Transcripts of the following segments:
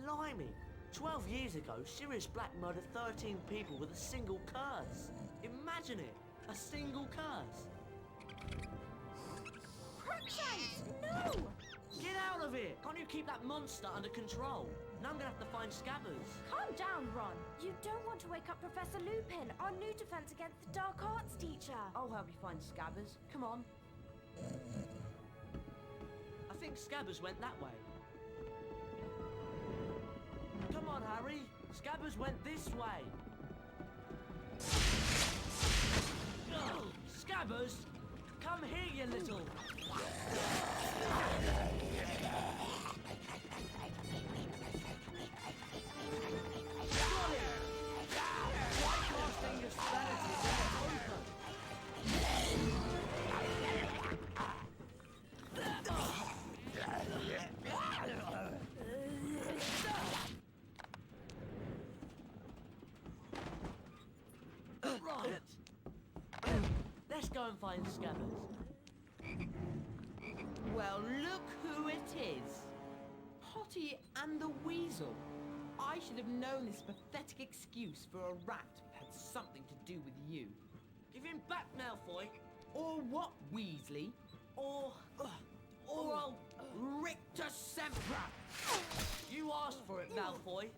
Blimey! 12 years ago, Sirius Black murdered 13 people with a single curse. Imagine it! A single curse! Crookshanks! No! Get out of here! Can't you keep that monster under control? Now I'm gonna have to find Scabbers. Calm down, Ron. You don't want to wake up Professor Lupin, our new defense against the dark arts teacher. I'll help you find Scabbers. Come on. I think Scabbers went that way. Come on, Harry. Scabbers went this way. Ugh, Scabbers! Come here, you little... Got it! Why casting your spells is open? Right. Let's go and find Scabbers. Well, look who it is. Potty and the Weasel. I should have known this pathetic excuse for a rat had something to do with you. Give him back, Malfoy. Or what, Weasley? Or I'll Rictus Sempra! You asked for it, Malfoy.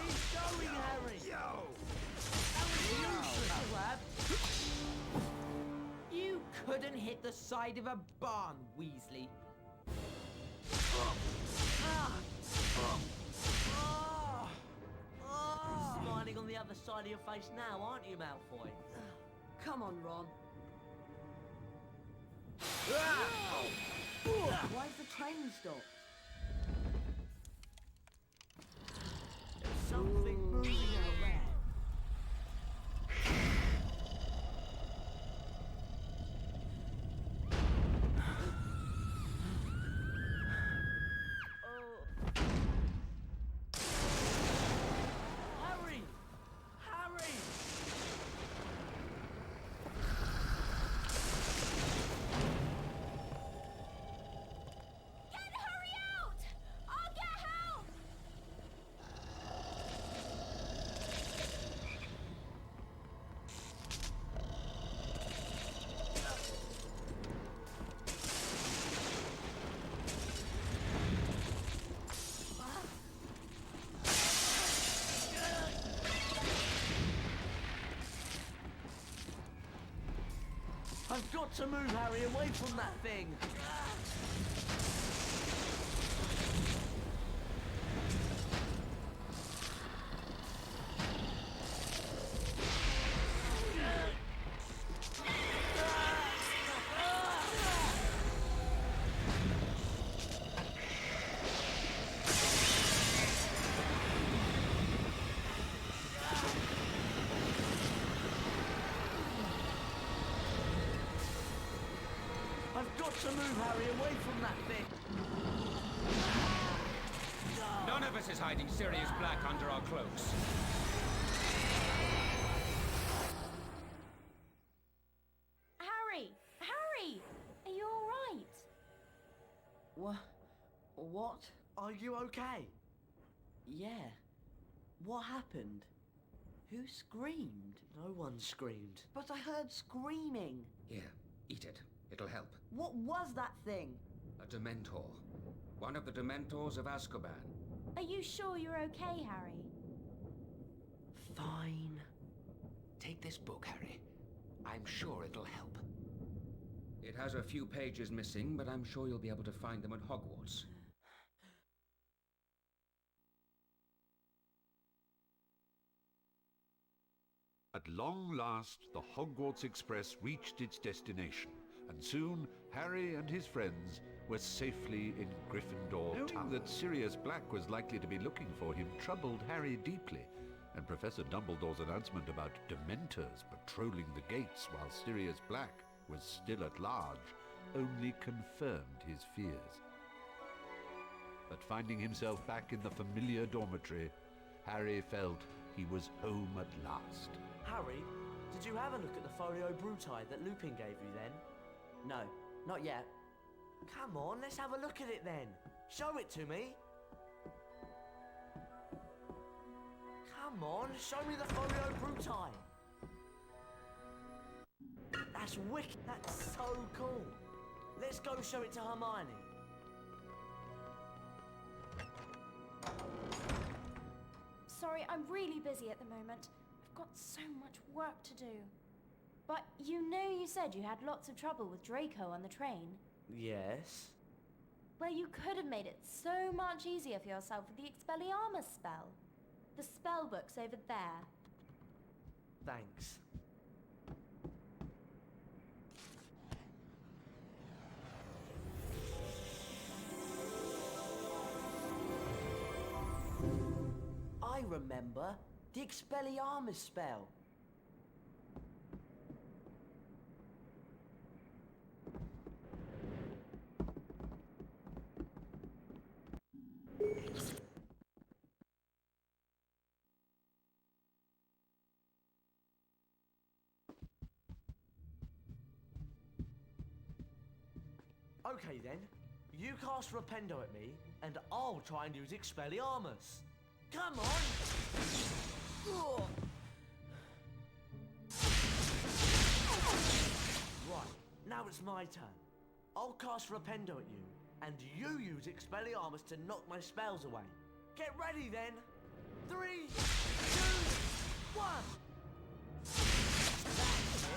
Keep going, Harry. That was useless, Crab. You couldn't hit the side of a barn, Weasley. Smiling on the other side of your face now, aren't you, Malfoy? Come on, Ron. Why's the train stopped? There's something moving out there. Harry! Harry! Hurry out! I'll get help! I've got to move, Harry, away from that thing. I've got to move, Harry, away from that thing. None of us is hiding Sirius Black under our cloaks. Harry! Harry! Are you all right? What? Are you okay? Yeah. What happened? Who screamed? No one screamed. But I heard screaming. Here, eat it. It'll help. What was that thing? A Dementor. One of the Dementors of Azkaban. Are you sure you're okay, Harry? Fine. Take this book, Harry. I'm sure it'll help. It has a few pages missing, but I'm sure you'll be able to find them at Hogwarts. At long last, the Hogwarts Express reached its destination, and soon Harry and his friends were safely in Gryffindor. Knowing that Sirius Black was likely to be looking for him troubled Harry deeply, and Professor Dumbledore's announcement about Dementors patrolling the gates while Sirius Black was still at large only confirmed his fears. But finding himself back in the familiar dormitory, Harry felt he was home at last. Harry, did you have a look at the Folio Bruti that Lupin gave you then? No, not yet. Come on, let's have a look at it then. Show it to me. Come on, show me the folio bruti. That's wicked. That's so cool. Let's go show it to Hermione. Sorry, I'm really busy at the moment. I've got so much work to do. But you know you said you had lots of trouble with Draco on the train. Yes. Well, you could have made it so much easier for yourself with the Expelliarmus spell. The spell book's over there. Thanks. I remember the Expelliarmus spell. Okay then, you cast Rependo at me, and I'll try and use Expelliarmus. Come on! Ugh. Right, now it's my turn. I'll cast Rependo at you, and you use Expelliarmus to knock my spells away. Get ready then! 3, 2, 1! That's it.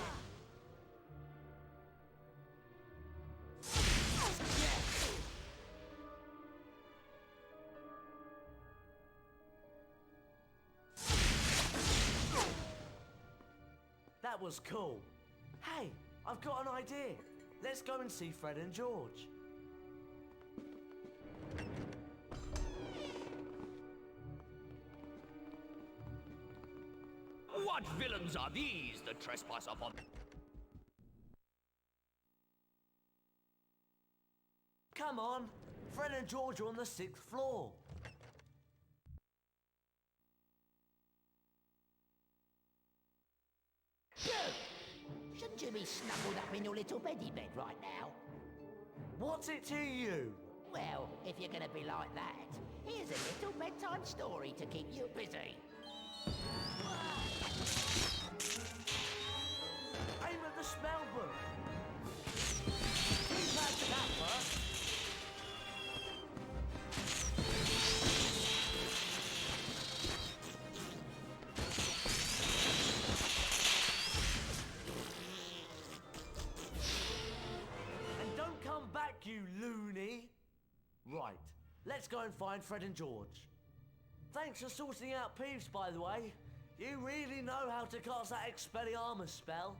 That was cool. Hey, I've got an idea. Let's go and see Fred and George. What villains are these that trespass upon... Come on, Fred and George are on the 6th floor. Shouldn't you be snuggled up in your little beddy bed right now? What's it to you? Well, if you're gonna be like that, here's a little bedtime story to keep you busy. Aim at the spell book. Keep back to that first. And don't come back, you loony. Right, let's go and find Fred and George. Thanks for sorting out Peeves, by the way. You really know how to cast that Expelliarmus spell.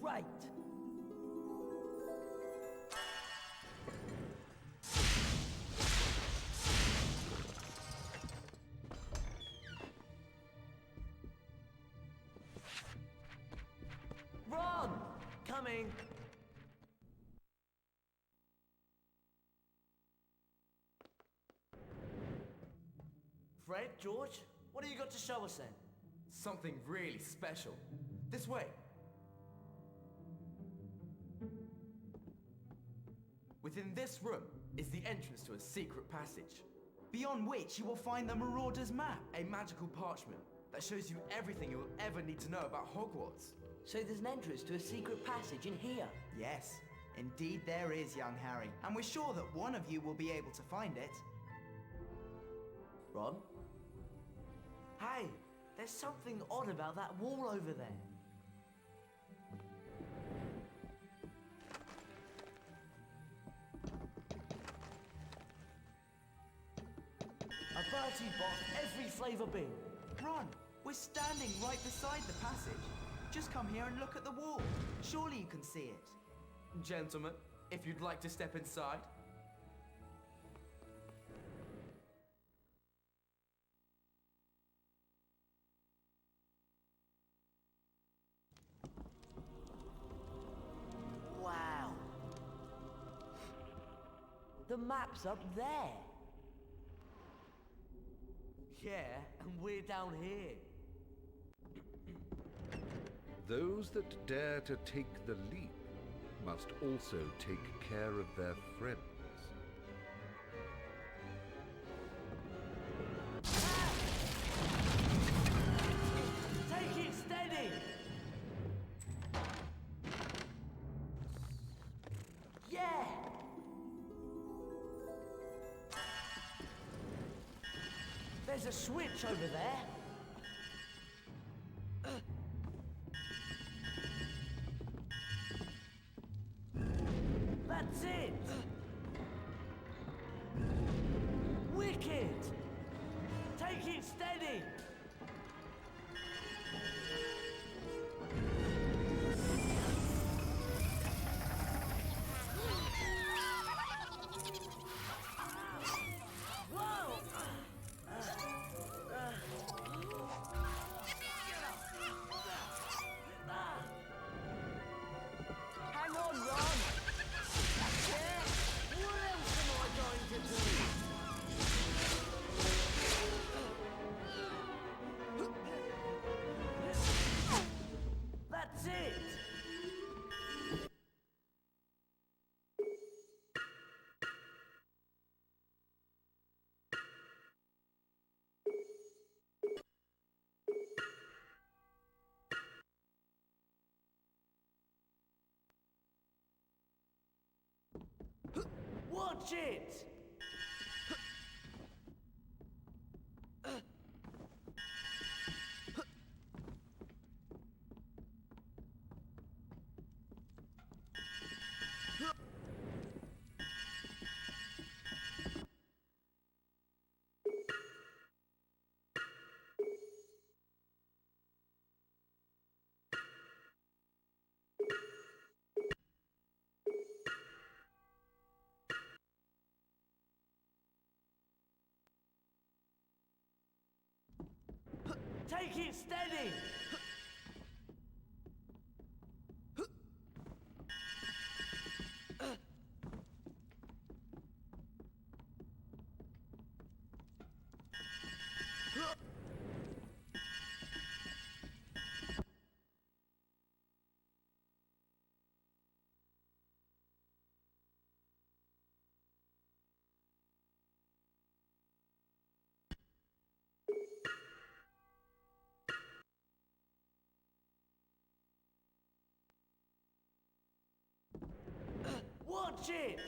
Great! Run! Coming! Fred, George, what have you got to show us then? Something really special. This way. Within this room is the entrance to a secret passage, beyond which you will find the Marauder's Map, a magical parchment that shows you everything you will ever need to know about Hogwarts. So there's an entrance to a secret passage in here? Yes, indeed there is, young Harry, and we're sure that one of you will be able to find it. Ron? Hey, there's something odd about that wall over there. A Bertie Bot every flavour bin. Ron, we're standing right beside the passage. Just come here and look at the wall. Surely you can see it. Gentlemen, if you'd like to step inside. Wow. The map's up there. Yeah, and we're down here. those that dare to take the leap must also take care of their friends. Take it steady! Yeah! There's a switch over there. That's it! Wicked! Take it steady! Whoa! Hang on, Ron! That's it! What else am I going to do? That's it! Watch it! Take it steady! Watch it!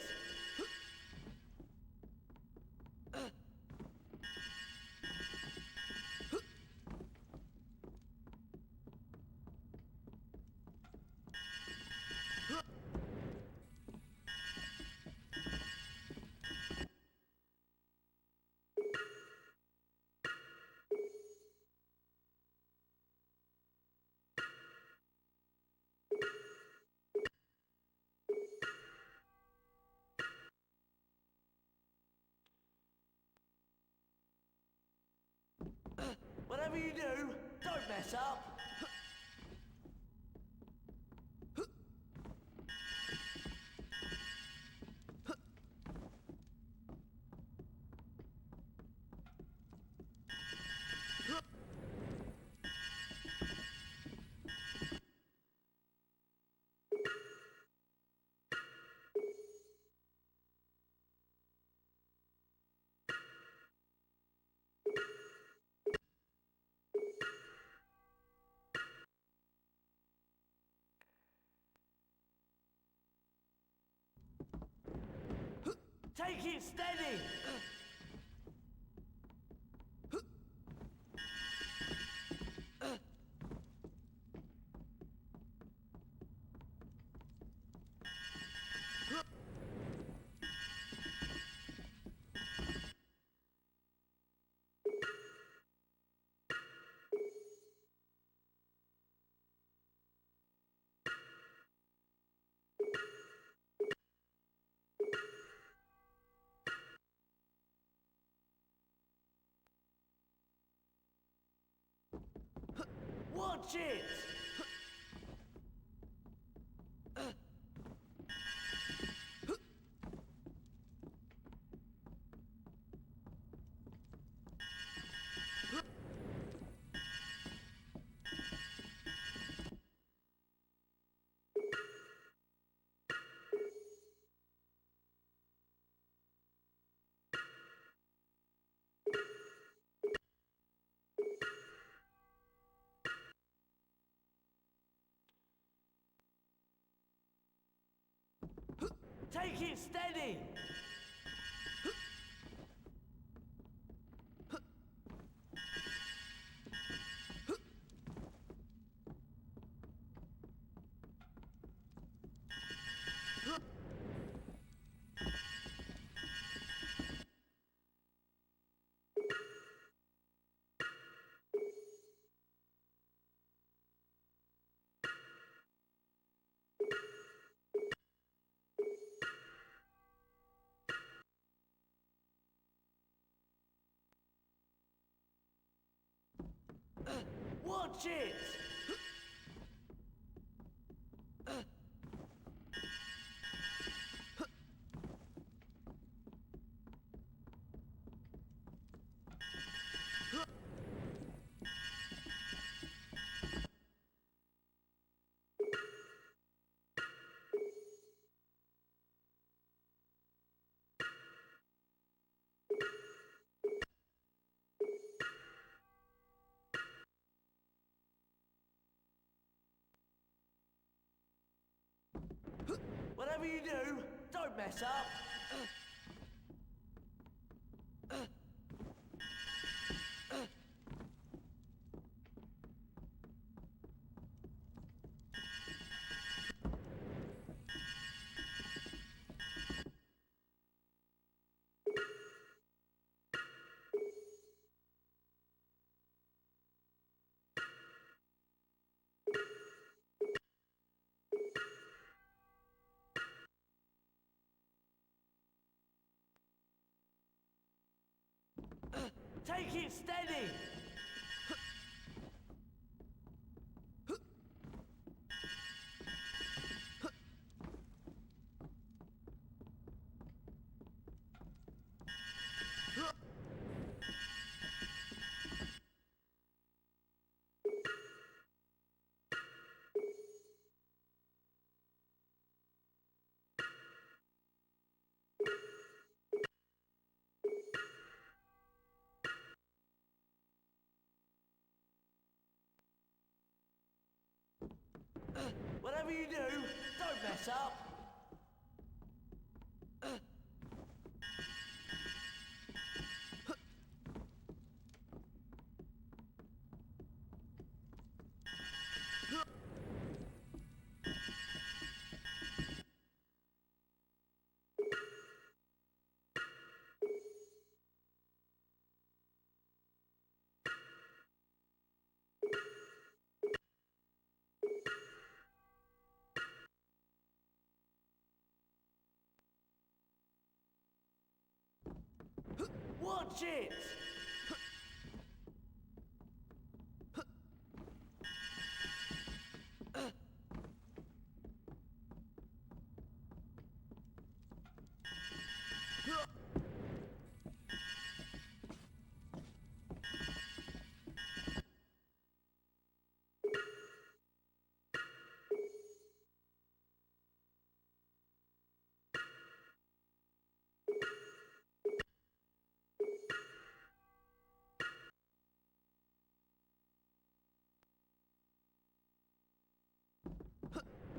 Whatever you do, don't mess up. Take it steady! Watch it! Take it steady! Watch it! Whatever you do, don't mess up. Take it steady! Whatever you do, don't mess up. Watch it!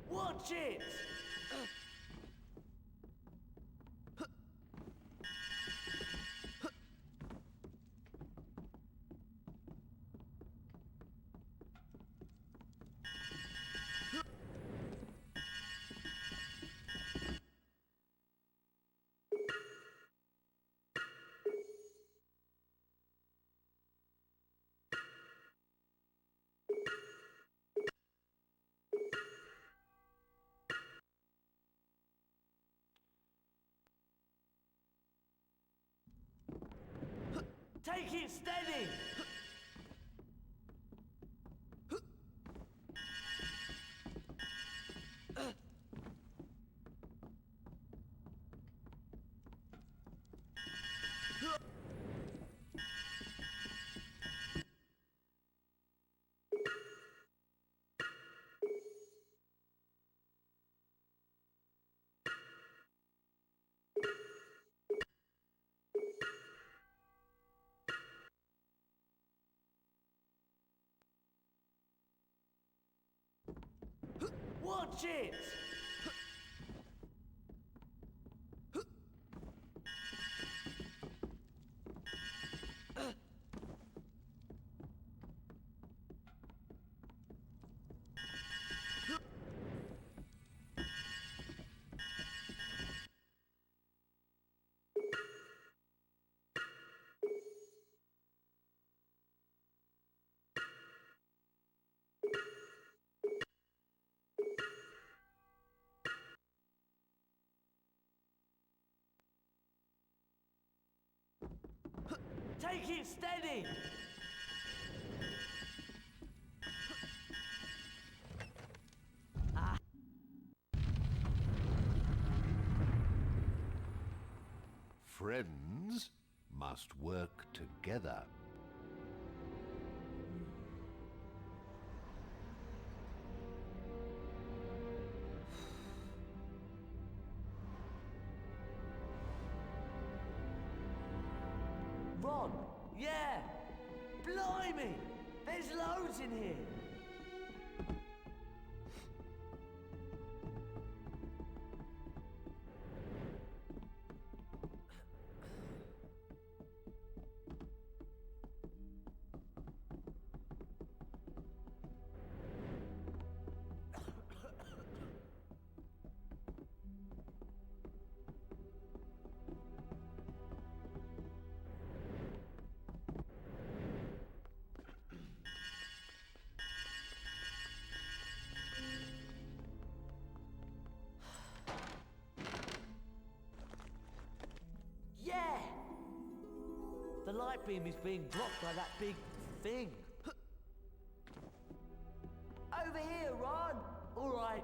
Watch it! Take it steady! Watch it! Take it steady! Friends must work together. Ron, yeah! Blimey! There's loads in here! Yeah! The light beam is being blocked by that big thing. Over here, Ron! All right.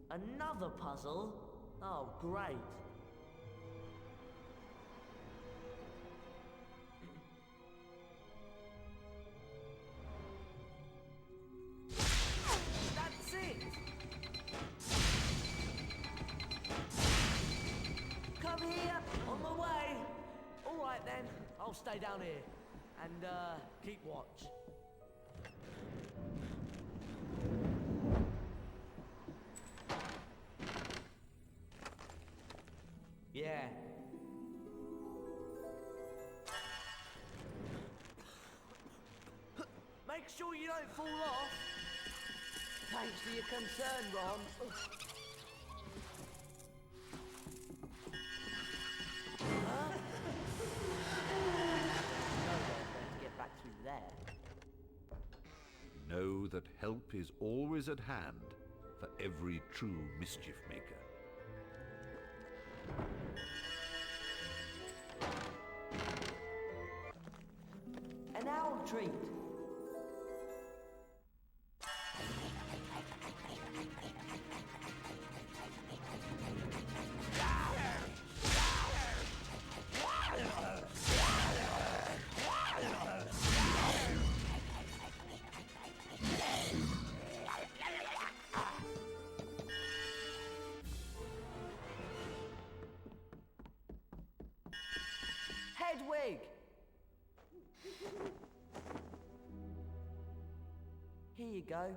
Another puzzle? Oh, great. That's it! Come here, on my way. All right then, I'll stay down here and keep watch. Yeah. Make sure you don't fall off. Thanks for your concern, Ron. Huh? No way I'm going to get back through there. Know that help is always at hand for every true mischief maker. An owl treat. Hedwig! Here you go.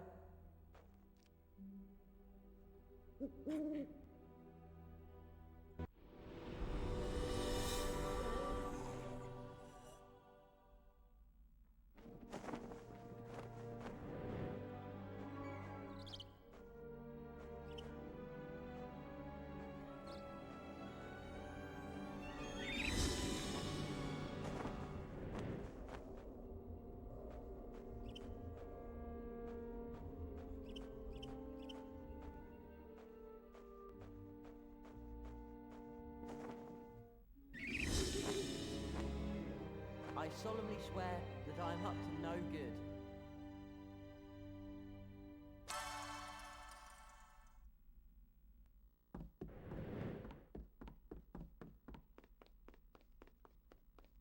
I solemnly swear that I am up to no good.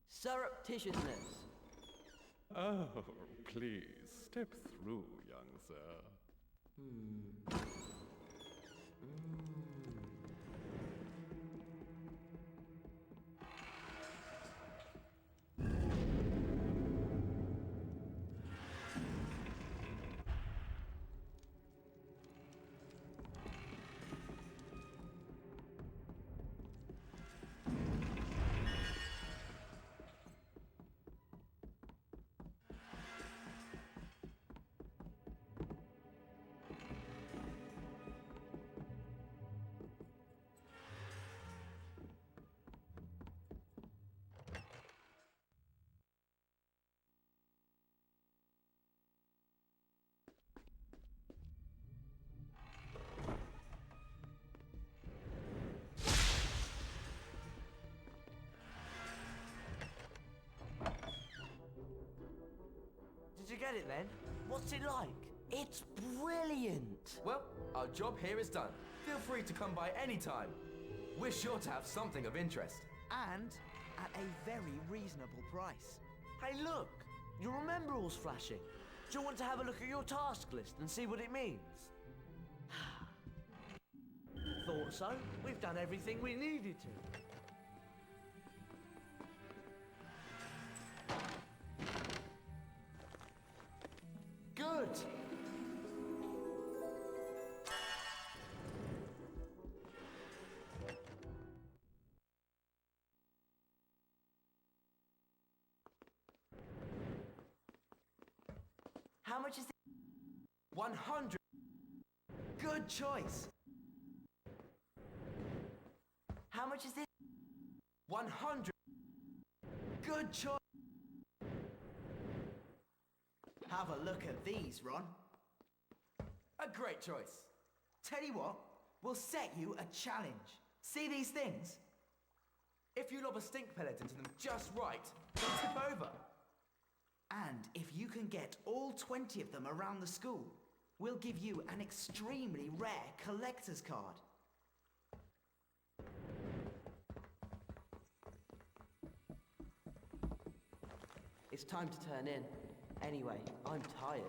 Surreptitiousness. Oh, please, step through, young sir. get it then. What's it like? It's brilliant. Well, our job here is done. Feel free to come by any time. We're sure to have something of interest. And at a very reasonable price. Hey, look! Your rememberall's flashing. Do you want to have a look at your task list and see what it means? Thought so. We've done everything we needed to. Good! How much is it? 100. Good choice. How much is this? 100. Good choice. Have a look at these, Ron. A great choice. Tell you what, we'll set you a challenge. See these things? If you lob a stink pellet into them just right, they'll tip over. And if you can get all 20 of them around the school, we'll give you an extremely rare collector's card. It's time to turn in. Anyway, I'm tired.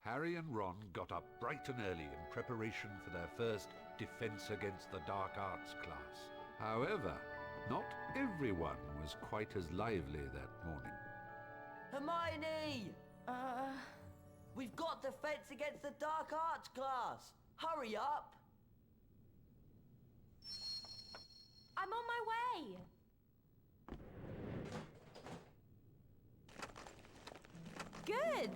Harry and Ron got up bright and early in preparation for their first Defense Against the Dark Arts class. However, not everyone was quite as lively that morning. Hermione! We've got Defense Against the Dark Arts class! Hurry up! I'm on my way! Good!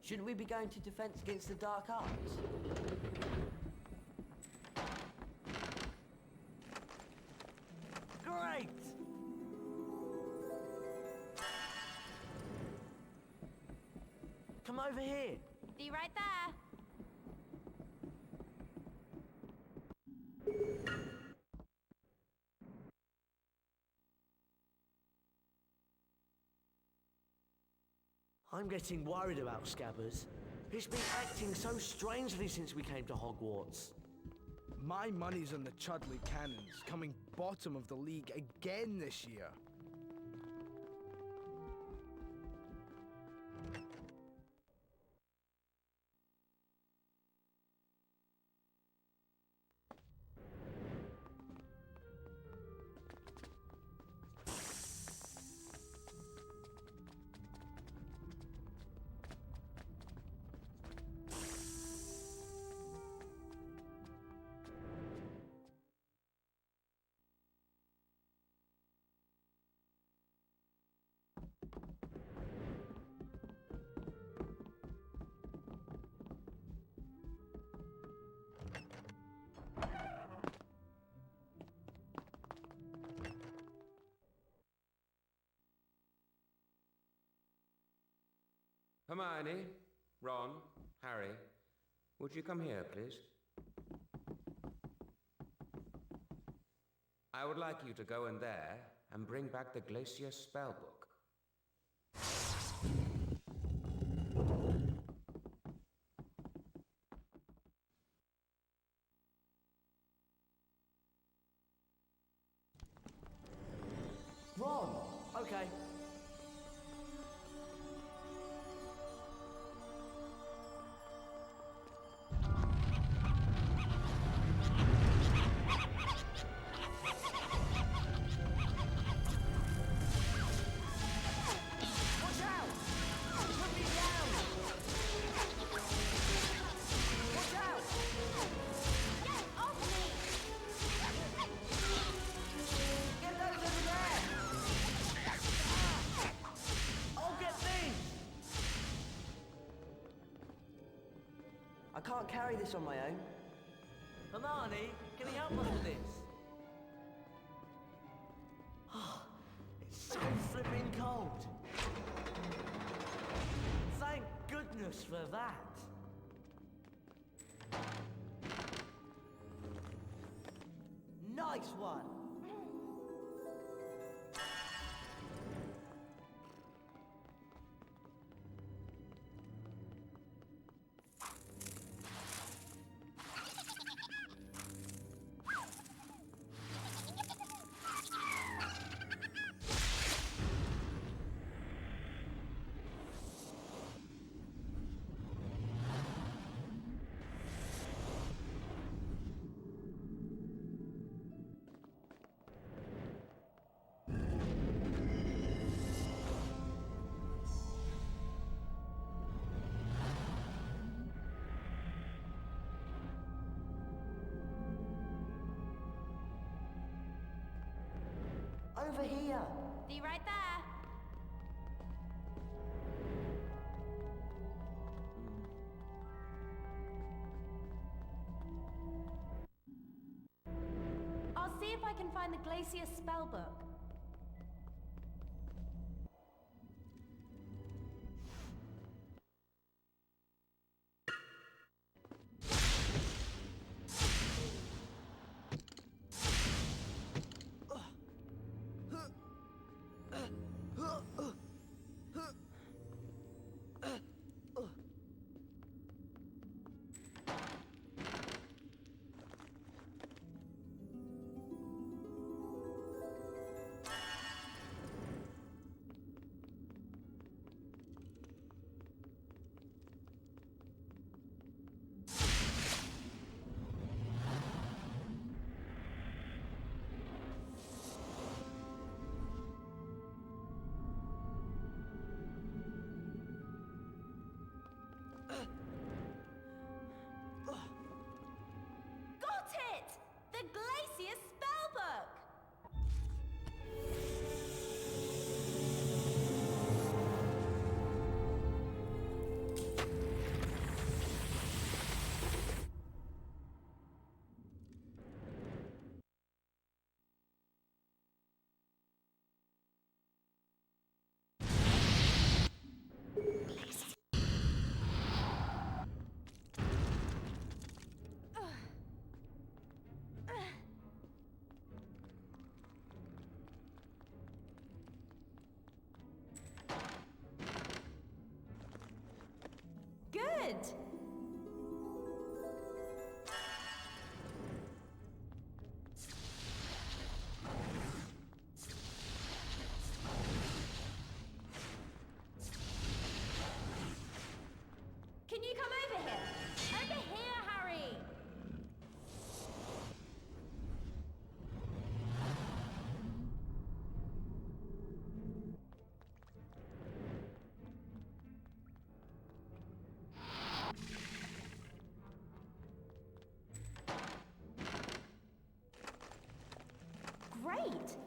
Shouldn't we be going to Defense Against the Dark Arts? Great! over here. Be right there. I'm getting worried about Scabbers. He's been acting so strangely since we came to Hogwarts. My money's on the Chudley Cannons, coming bottom of the league again this year. Hermione, Ron, Harry, would you come here, please? I would like you to go in there and bring back the Glacier Spellbook. Ron! Okay. I can't carry this on my own. Hermione, can you help us with this? It's so flipping cold. Thank goodness for that. Nice one. Over here. Be right there. I'll see if I can find the Glacier Spellbook. Can you come over here? Over here, Harry! Great!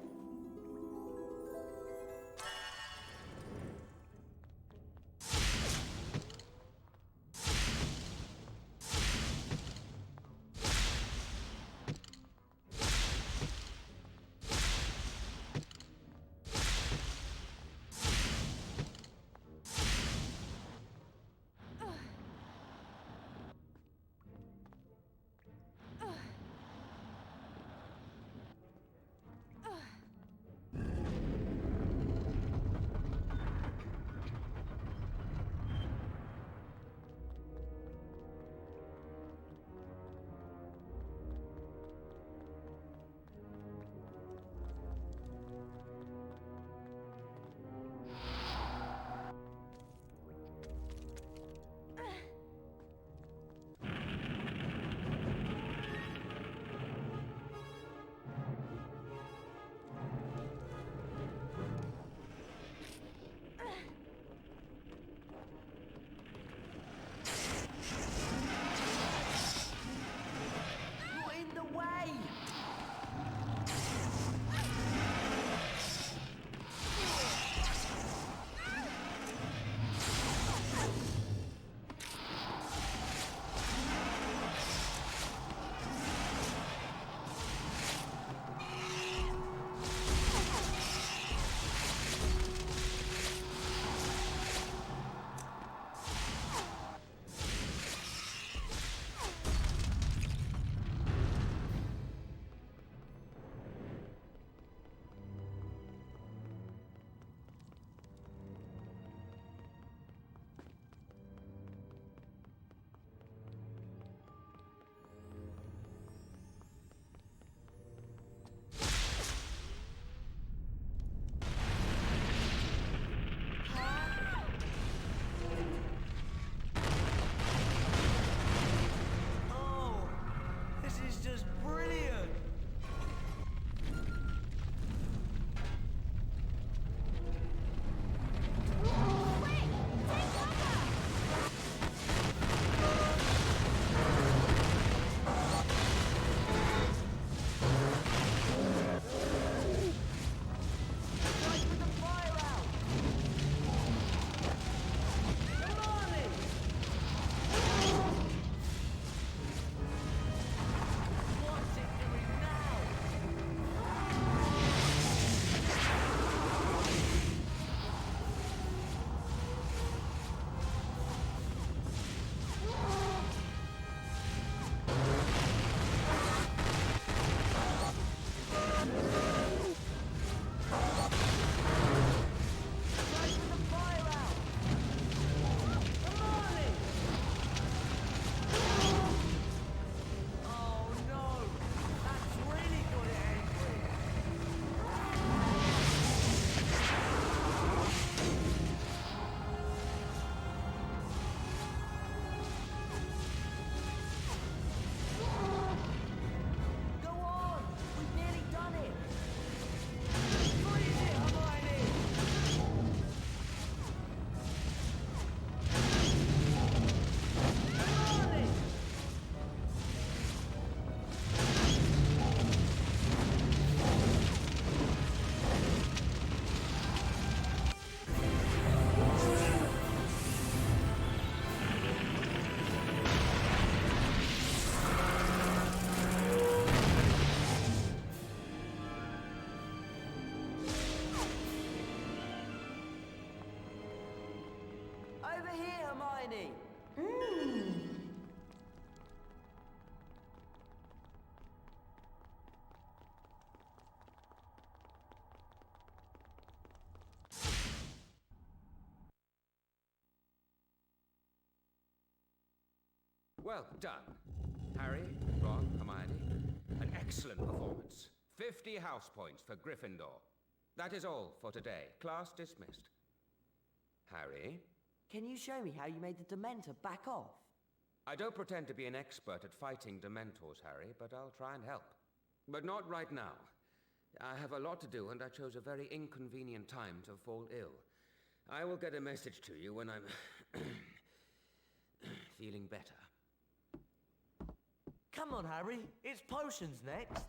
Hermione! Well done. Harry, Ron, Hermione. An excellent performance. 50 house points for Gryffindor. That is all for today. Class dismissed. Harry, Can you show me how you made the Dementor back off? I don't pretend to be an expert at fighting Dementors, Harry, but I'll try and help. But not right now. I have a lot to do, and I chose a very inconvenient time to fall ill. I will get a message to you when I'm feeling better. Come on, Harry. It's potions next.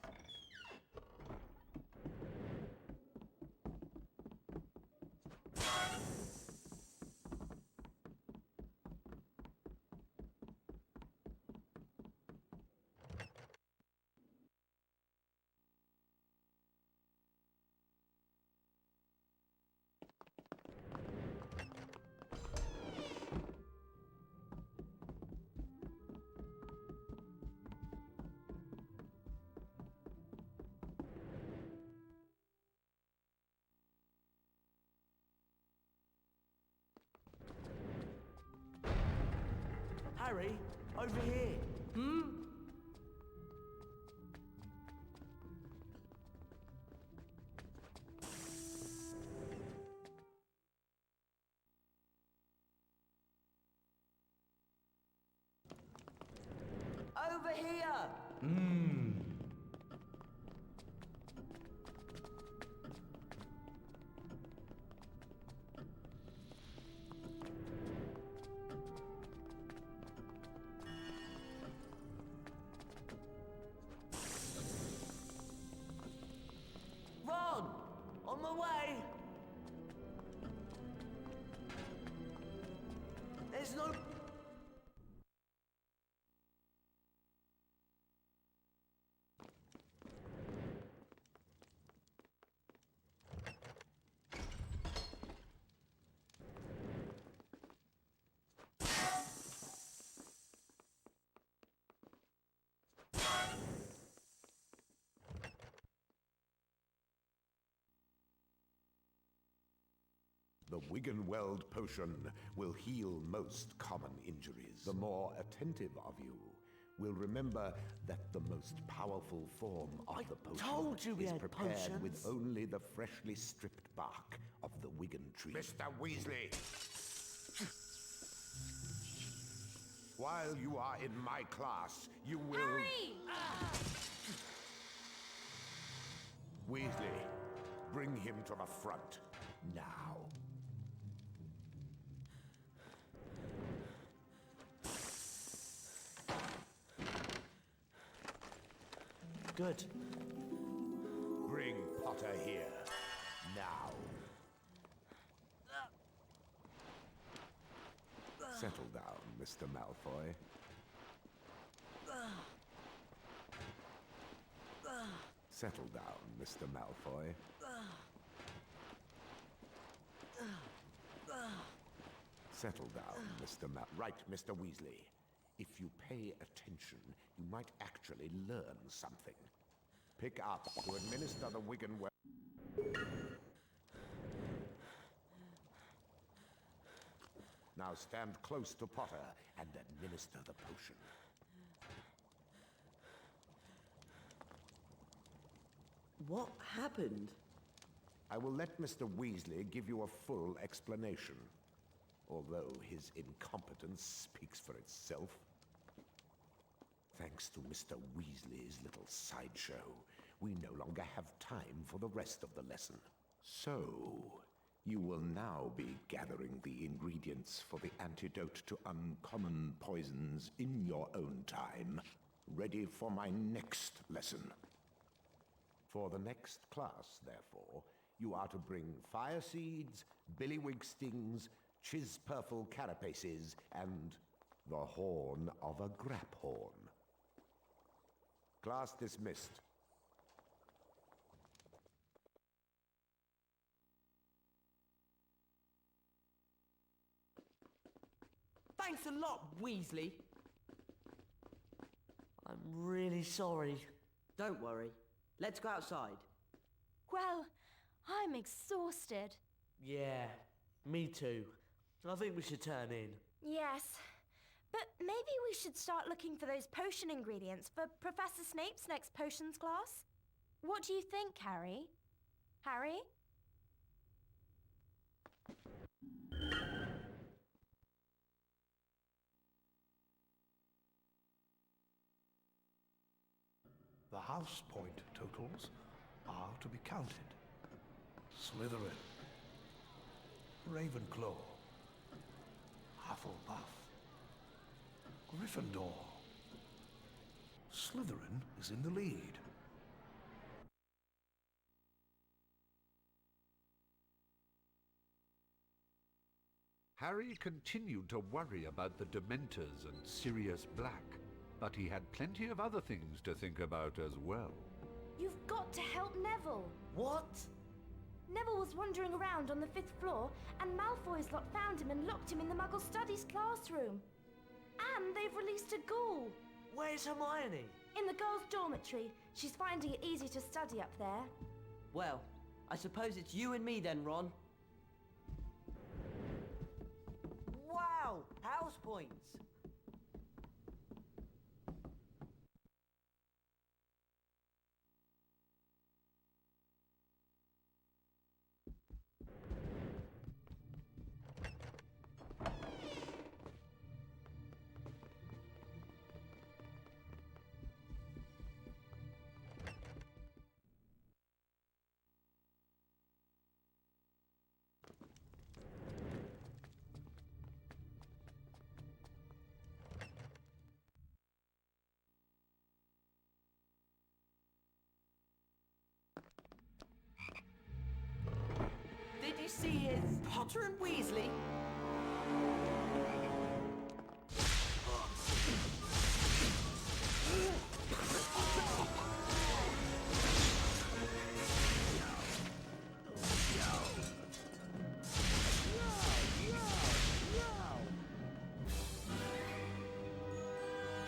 Harry, over here. Over here! Ron! On my way! There's no... The Wiggenweld potion will heal most common injuries. The more attentive of you will remember that the most powerful form of the potion told you we is had prepared potions. with only the freshly stripped bark of the Wiggen tree. Mr. Weasley! While you are in my class, you will... Harry! Weasley, bring him to the front, now. Good. Bring Potter here, now. Settle down, Mr. Malfoy. Settle down, Mr. Malfoy. Settle down, Right, Mr. Weasley. If you pay attention, you might actually learn something. Pick up to administer the Wiggenweld. Now stand close to Potter and administer the potion. What happened? I will let Mr. Weasley give you a full explanation, although his incompetence speaks for itself. Thanks to Mr. Weasley's little sideshow, we no longer have time for the rest of the lesson. So, you will now be gathering the ingredients for the antidote to uncommon poisons in your own time, ready for my next lesson. For the next class, therefore, you are to bring fire seeds, billywig stings, chispurple carapaces, and the horn of a graphorn. Class dismissed. Thanks a lot, Weasley. I'm really sorry. Don't worry. Let's go outside. Well, I'm exhausted. Yeah, me too. I think we should turn in. Yes. But maybe we should start looking for those potion ingredients for Professor Snape's next potions class. What do you think, Harry? Harry? house point totals are to be counted. Slytherin, Ravenclaw, Hufflepuff, Gryffindor. Slytherin is in the lead. Harry continued to worry about the Dementors and Sirius Black, but he had plenty of other things to think about as well. You've got to help Neville. What? Neville was wandering around on the 5th floor, and Malfoy's lot found him and locked him in the Muggle Studies classroom. And they've released a ghoul. Where's Hermione? In the girls' dormitory. She's finding it easy to study up there. Well, I suppose it's you and me then, Ron. Wow! House points! Did you see his Potter and Weasley?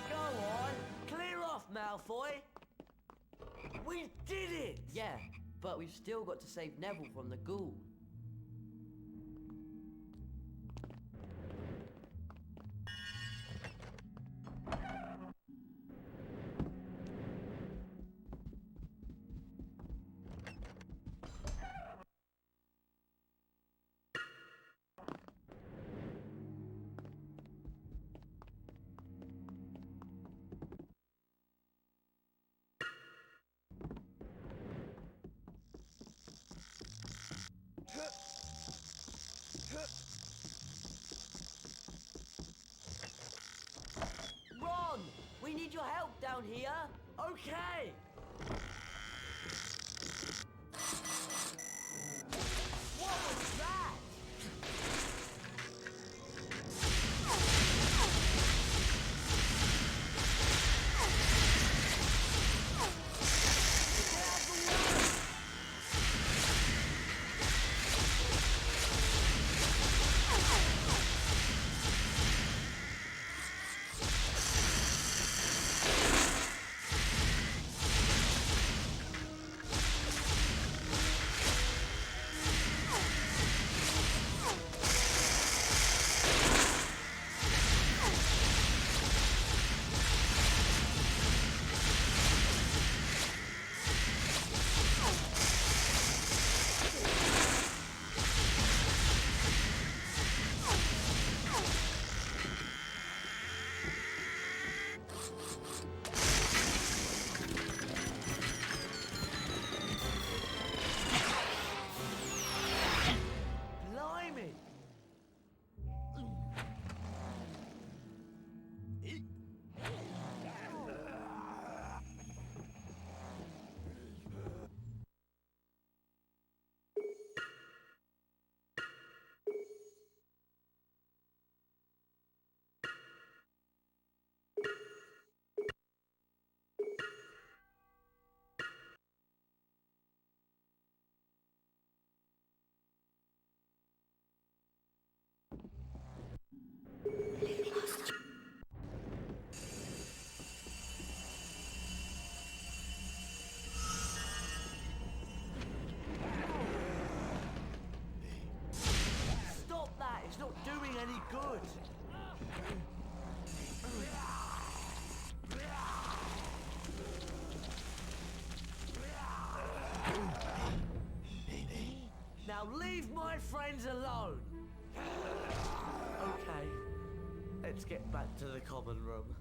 Go on, clear off, Malfoy. We did it! Yeah, but we've still got to save Neville from the ghoul. Ron, we need your help down here. Okay. What was that? Get out the way! Blimey! Stop that! It's not doing any good! Now leave my friends alone! Okay, let's get back to the common room.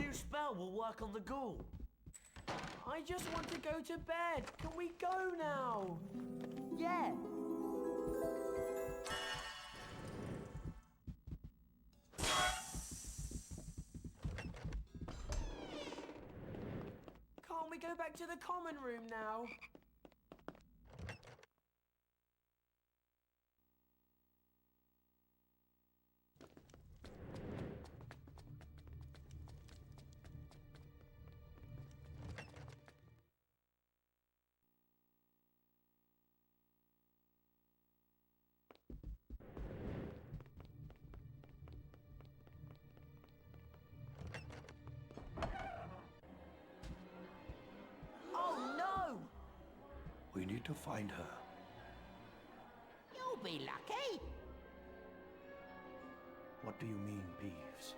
new spell will work on the ghoul. I just want to go to bed. Can we go now? Yeah. Can't we go back to the common room now? Oh no! We need to find her. You'll be lucky. What do you mean, Peeves?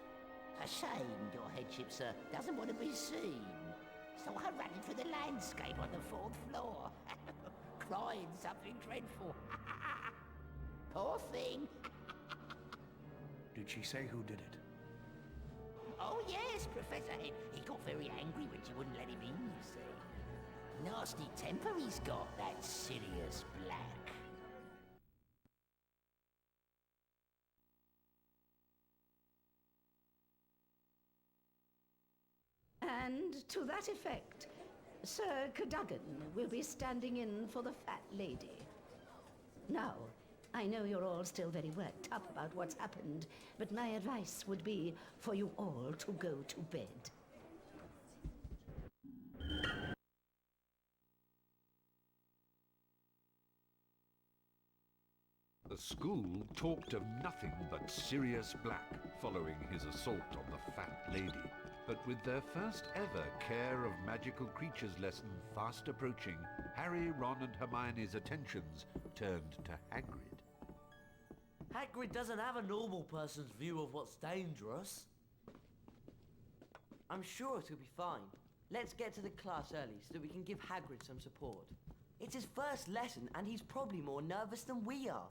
Ashamed, your headship, sir, doesn't want to be seen. So I ran it through the landscape on the 4th floor. Crying something dreadful. Poor thing. Did she say who did it? Oh yes, Professor Head. He got very angry when she wouldn't let him in, you see. Nasty temper he's got, that Sirius Black. And to that effect, Sir Cadogan will be standing in for the fat lady. Now, I know you're all still very worked up about what's happened, but my advice would be for you all to go to bed. The school talked of nothing but Sirius Black following his assault on the fat lady. But with their first ever Care of Magical Creatures lesson fast approaching, Harry, Ron and Hermione's attentions turned to Hagrid. Hagrid doesn't have a normal person's view of what's dangerous. I'm sure it'll be fine. Let's get to the class early so that we can give Hagrid some support. It's his first lesson and he's probably more nervous than we are.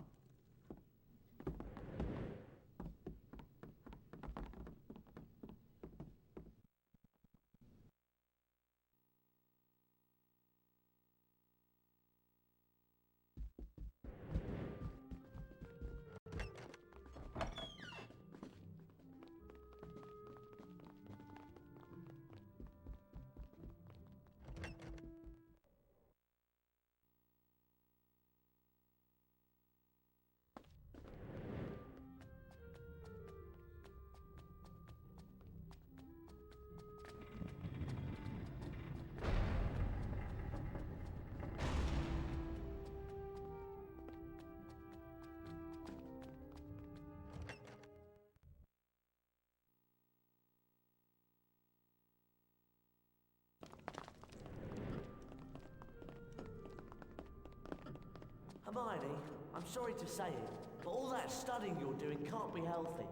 Hermione, I'm sorry to say it, but all that studying you're doing can't be healthy.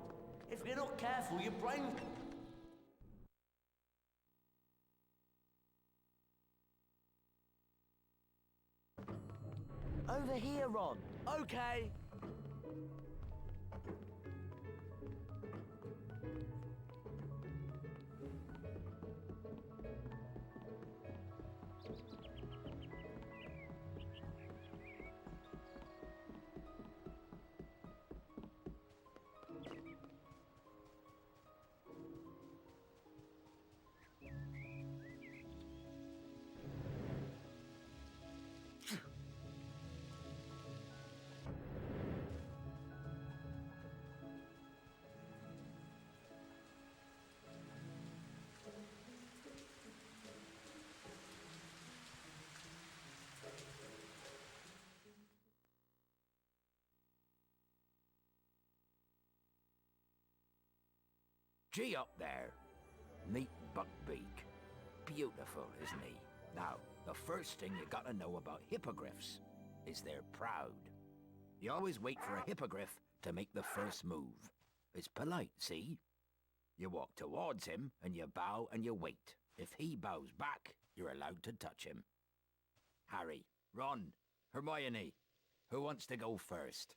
If you're not careful, your brain... Over here, Ron. Okay. Gee up there. Meet Buckbeak. Beautiful, isn't he? Now, the first thing you gotta know about hippogriffs is they're proud. You always wait for a hippogriff to make the first move. It's polite, see? You walk towards him, and you bow and you wait. If he bows back, you're allowed to touch him. Harry, Ron, Hermione, who wants to go first?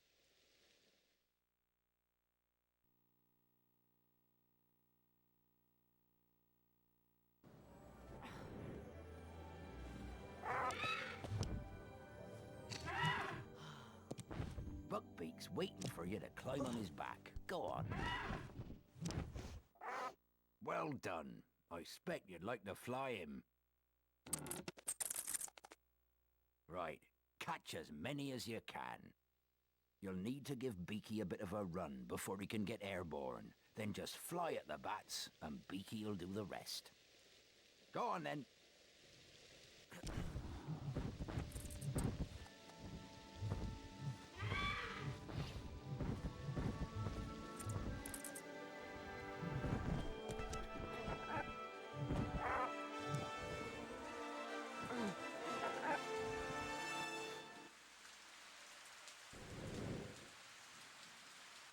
legs, waiting for you to climb on his back. Go on. Well done. I expect you'd like to fly him. Right, catch as many as you can. You'll need to give Beaky a bit of a run before he can get airborne. Then just fly at the bats, and Beaky'll do the rest. Go on, then.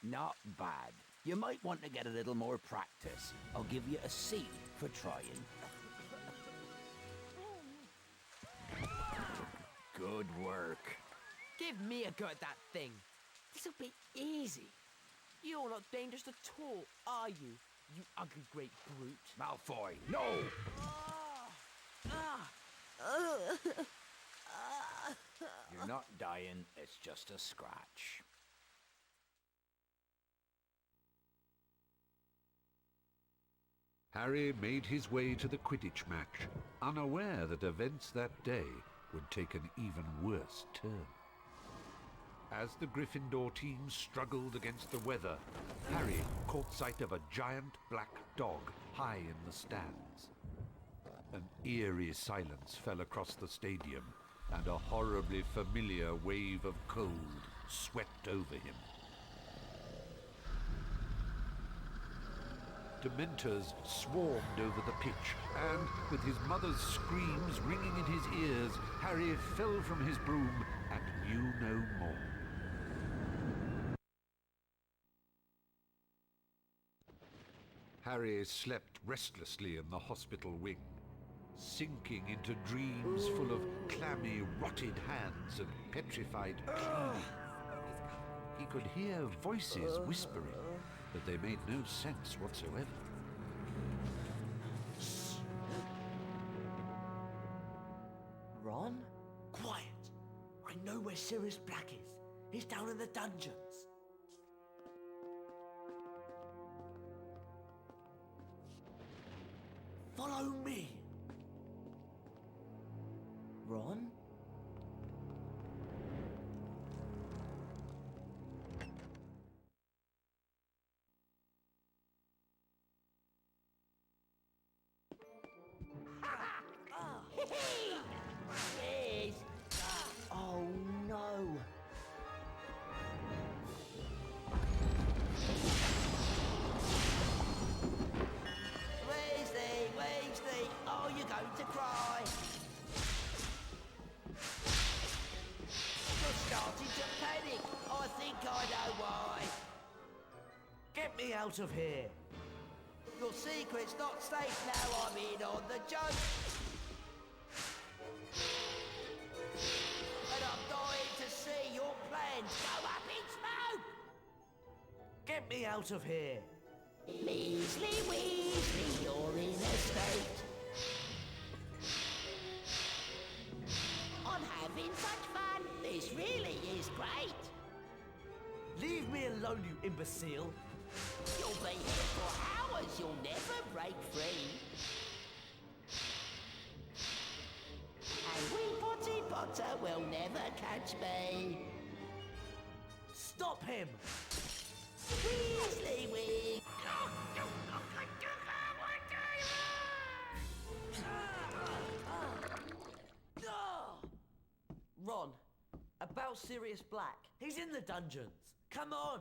Not bad. You might want to get a little more practice. I'll give you a C for trying. Good work. Give me a go at that thing. This'll be easy. You're not dangerous at all, are you? You ugly great brute. Malfoy, no! You're not dying, it's just a scratch. Harry made his way to the Quidditch match, unaware that events that day would take an even worse turn. As the Gryffindor team struggled against the weather, Harry caught sight of a giant black dog high in the stands. An eerie silence fell across the stadium, and a horribly familiar wave of cold swept over him. Dementors swarmed over the pitch, and, with his mother's screams ringing in his ears, Harry fell from his broom and knew no more. Harry slept restlessly in the hospital wing, sinking into dreams full of clammy, rotted hands and petrified cleaning. He could hear voices whispering, but they made no sense whatsoever. Ron? Quiet! I know where Sirius Black is. He's down in the dungeons. Follow me! Ron? Yes. Oh no! Weasley, oh, you're going to cry. You're starting to panic. I think I know why. Get me out of here! Your secret's not safe now I'm in on the joke. And I'm dying to see your plans go up in smoke. Get me out of here! Weasley, you're in a state. I'm having such fun. This really is great. Leave me alone, you imbecile! You'll be here for hours. You'll never break free. And we Potty Potter will never catch me. Stop him! Weasley, Ron, about Sirius Black. He's in the dungeons. Come on!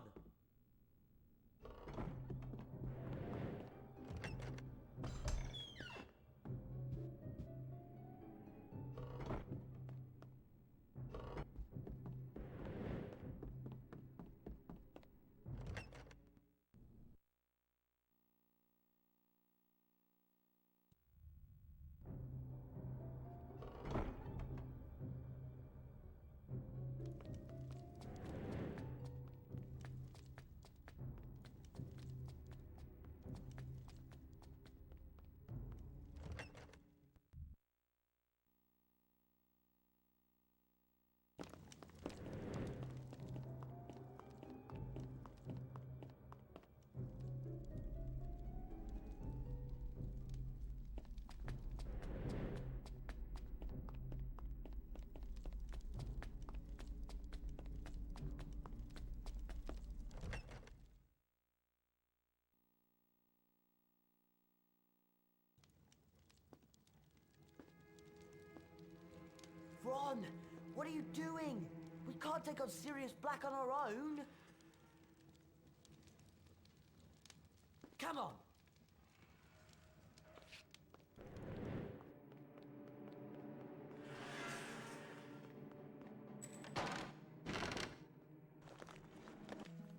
What are you doing? We can't take on Sirius Black on our own. Come on.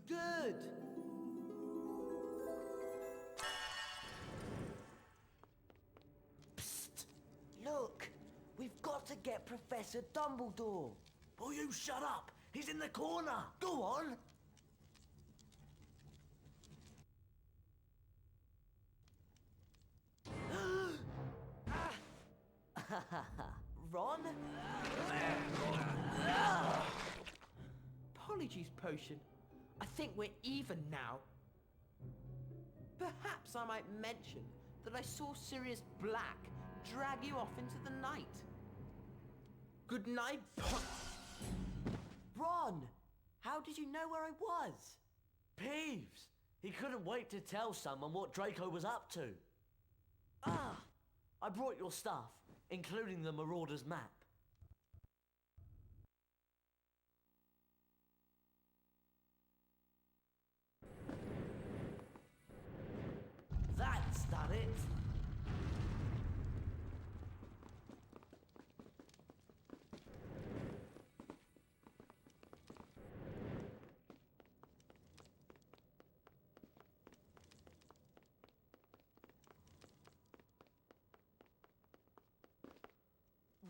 Good. Psst. Look. We've got to get Professor Dumbledore. Oh, you shut up. He's in the corner. Go on. Ron? Polyjuice potion. I think we're even now. Perhaps I might mention that I saw Sirius Black drag you off into the night. Good night, Ron! How did you know where I was? Peeves! He couldn't wait to tell someone what Draco was up to. Ah! I brought your stuff, including the Marauder's map. That's done it!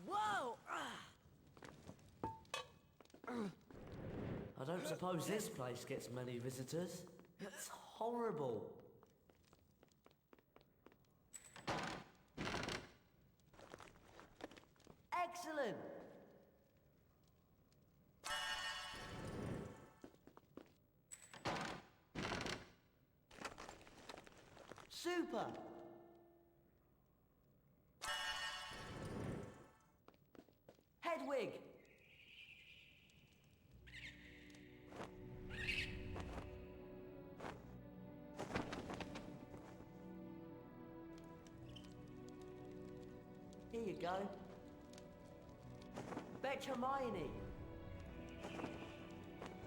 Whoa! I don't suppose this place gets many visitors. It's horrible. Excellent! Super! Hedwig! Here you go. Fetch Hermione.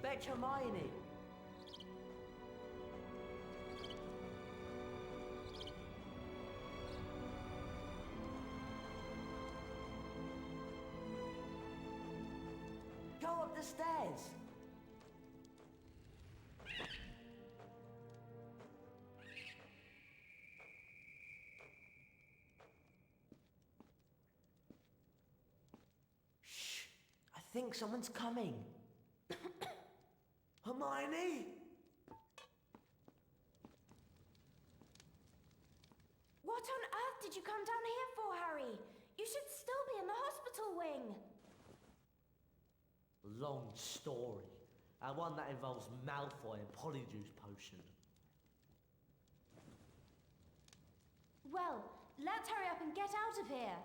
Fetch Hermione. Go up the stairs. Shh. I think someone's coming. Hermione? What on earth did you come down here for, Harry? You should still be in the hospital wing. Long story. And one that involves Malfoy and Polyjuice potion. Well, let's hurry up and get out of here.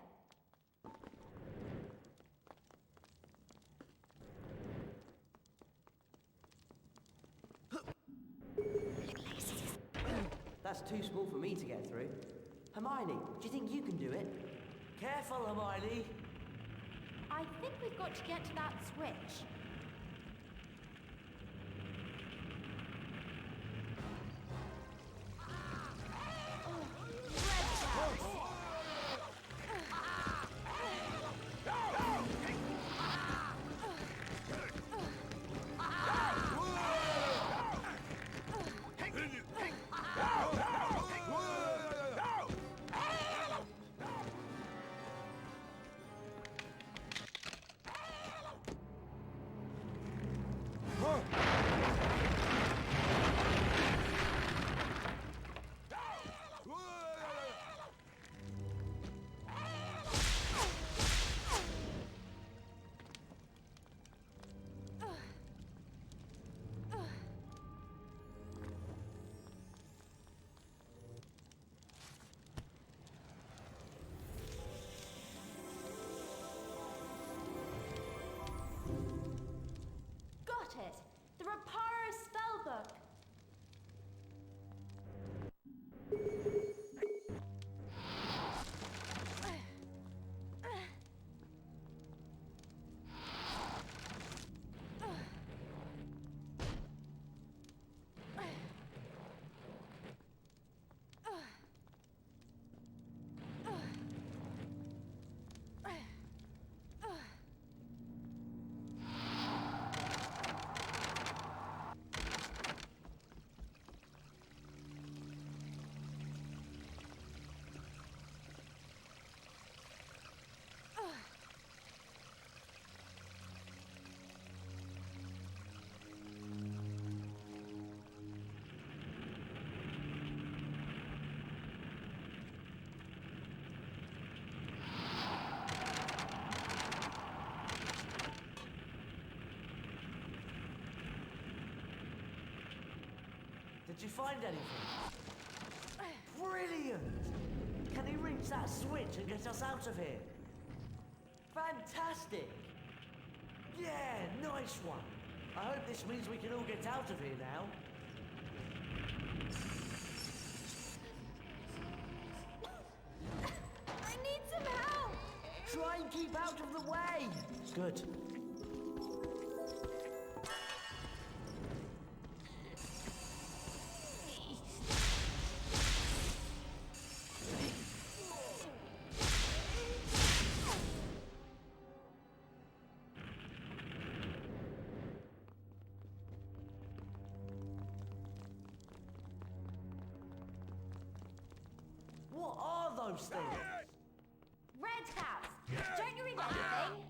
That's too small for me to get through. Hermione, do you think you can do it? Careful, Hermione. I think we've got to get to that switch. Did you find anything? Brilliant! Can he reach that switch and get us out of here? Fantastic! Yeah, nice one. I hope this means we can all get out of here now. I need some help! Try and keep out of the way! Good. What are those things? Red caps! Don't you read anything?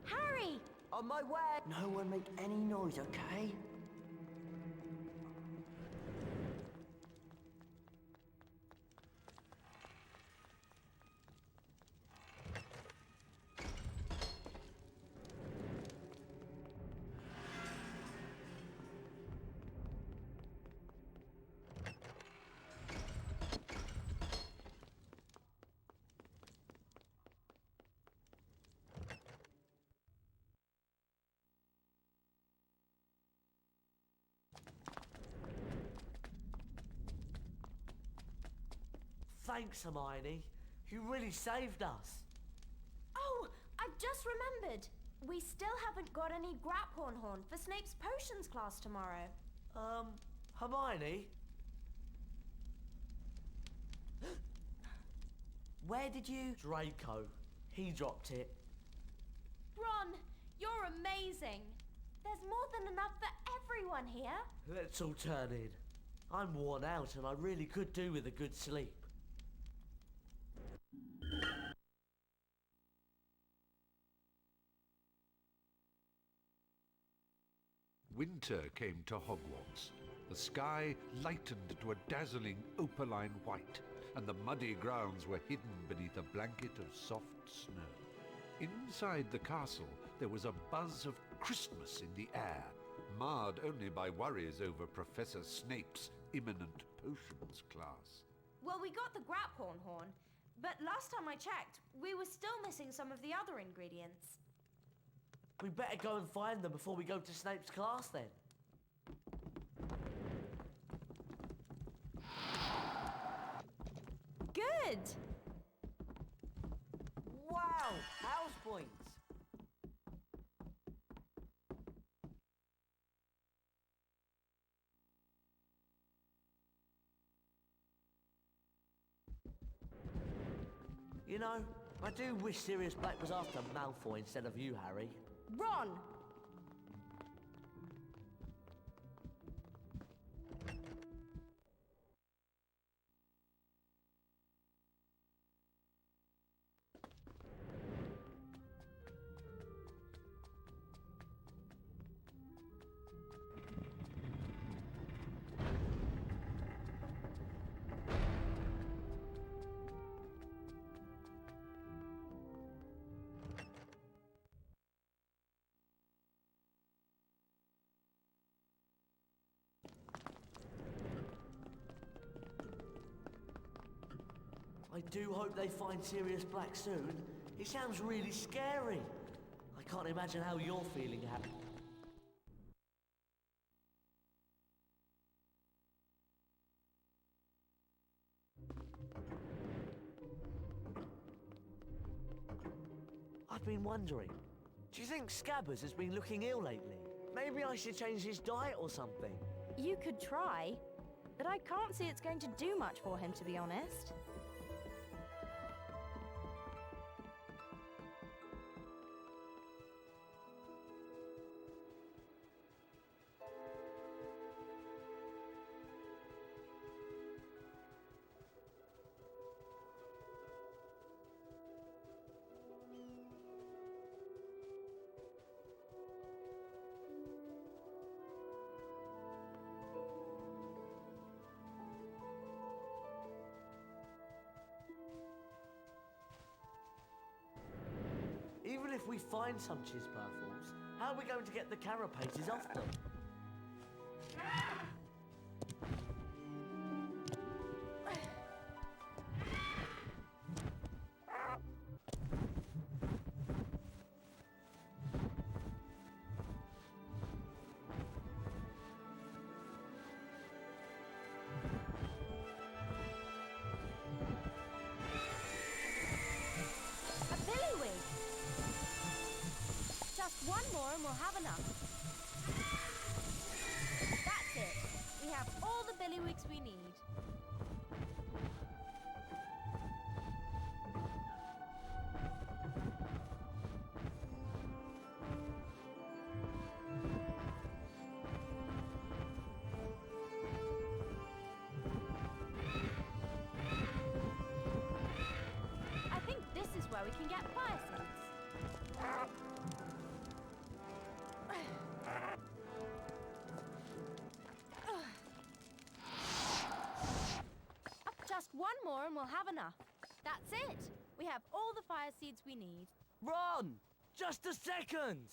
Harry! On my way! No one make any noise, okay? Thanks, Hermione. You really saved us. Oh, I've just remembered. We still haven't got any Graphorn Horn for Snape's potions class tomorrow. Hermione? Where did you... Draco. He dropped it. Ron, you're amazing. There's more than enough for everyone here. Let's all turn in. I'm worn out and I really could do with a good sleep. Winter came to Hogwarts. The sky lightened to a dazzling opaline white, and the muddy grounds were hidden beneath a blanket of soft snow. Inside the castle, there was a buzz of Christmas in the air, marred only by worries over Professor Snape's imminent potions class. Well, we got the Graphorn Horn, but last time I checked, we were still missing some of the other ingredients. We better go and find them before we go to Snape's class then. Good! Wow! House points! You know, I do wish Sirius Black was after Malfoy instead of you, Harry. Ron! I do hope they find Sirius Black soon. He sounds really scary. I can't imagine how you're feeling, Harry. I've been wondering, do you think Scabbers has been looking ill lately? Maybe I should change his diet or something. You could try, but I can't see it's going to do much for him, to be honest. if we find some chisperfles, how are we going to get the carapaces off them? A billywig! Just one more and we'll have enough. That's it. We have all the billywigs we need. I think this is where we can get fire seeds. Just one more and we'll have enough. That's it. We have all the fire seeds we need. Ron! Just a second!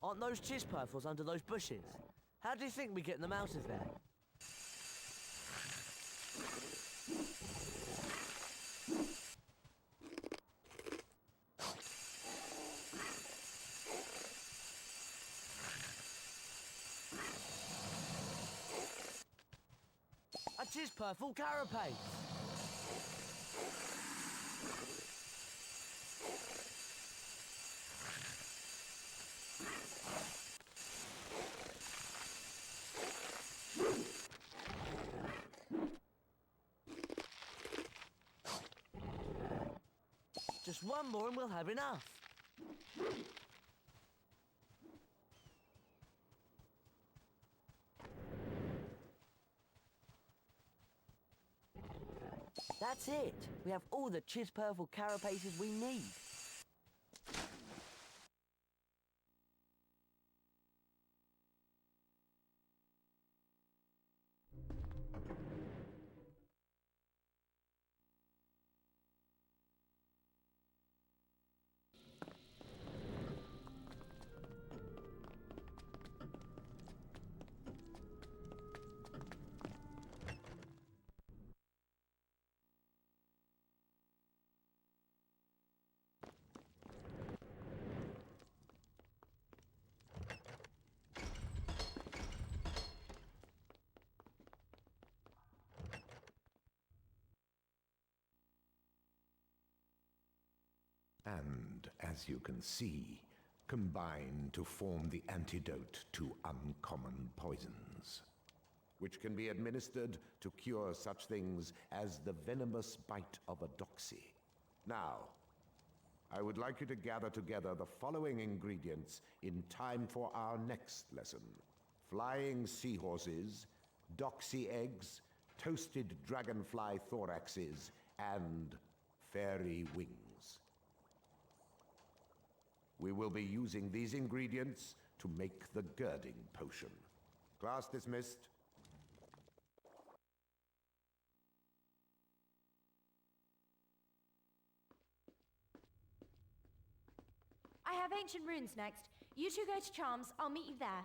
Aren't those chisperfles under those bushes? How do you think we get them out of there? A chisperfle carapace! Just one more and we'll have enough. That's it. We have all the chisperfle carapaces we need. And, as you can see, combine to form the antidote to uncommon poisons, which can be administered to cure such things as the venomous bite of a doxy. Now, I would like you to gather together the following ingredients in time for our next lesson: flying seahorses, doxy eggs, toasted dragonfly thoraxes, and fairy wings. We will be using these ingredients to make the girding potion. Class dismissed. I have ancient runes next. You two go to Charms. I'll meet you there.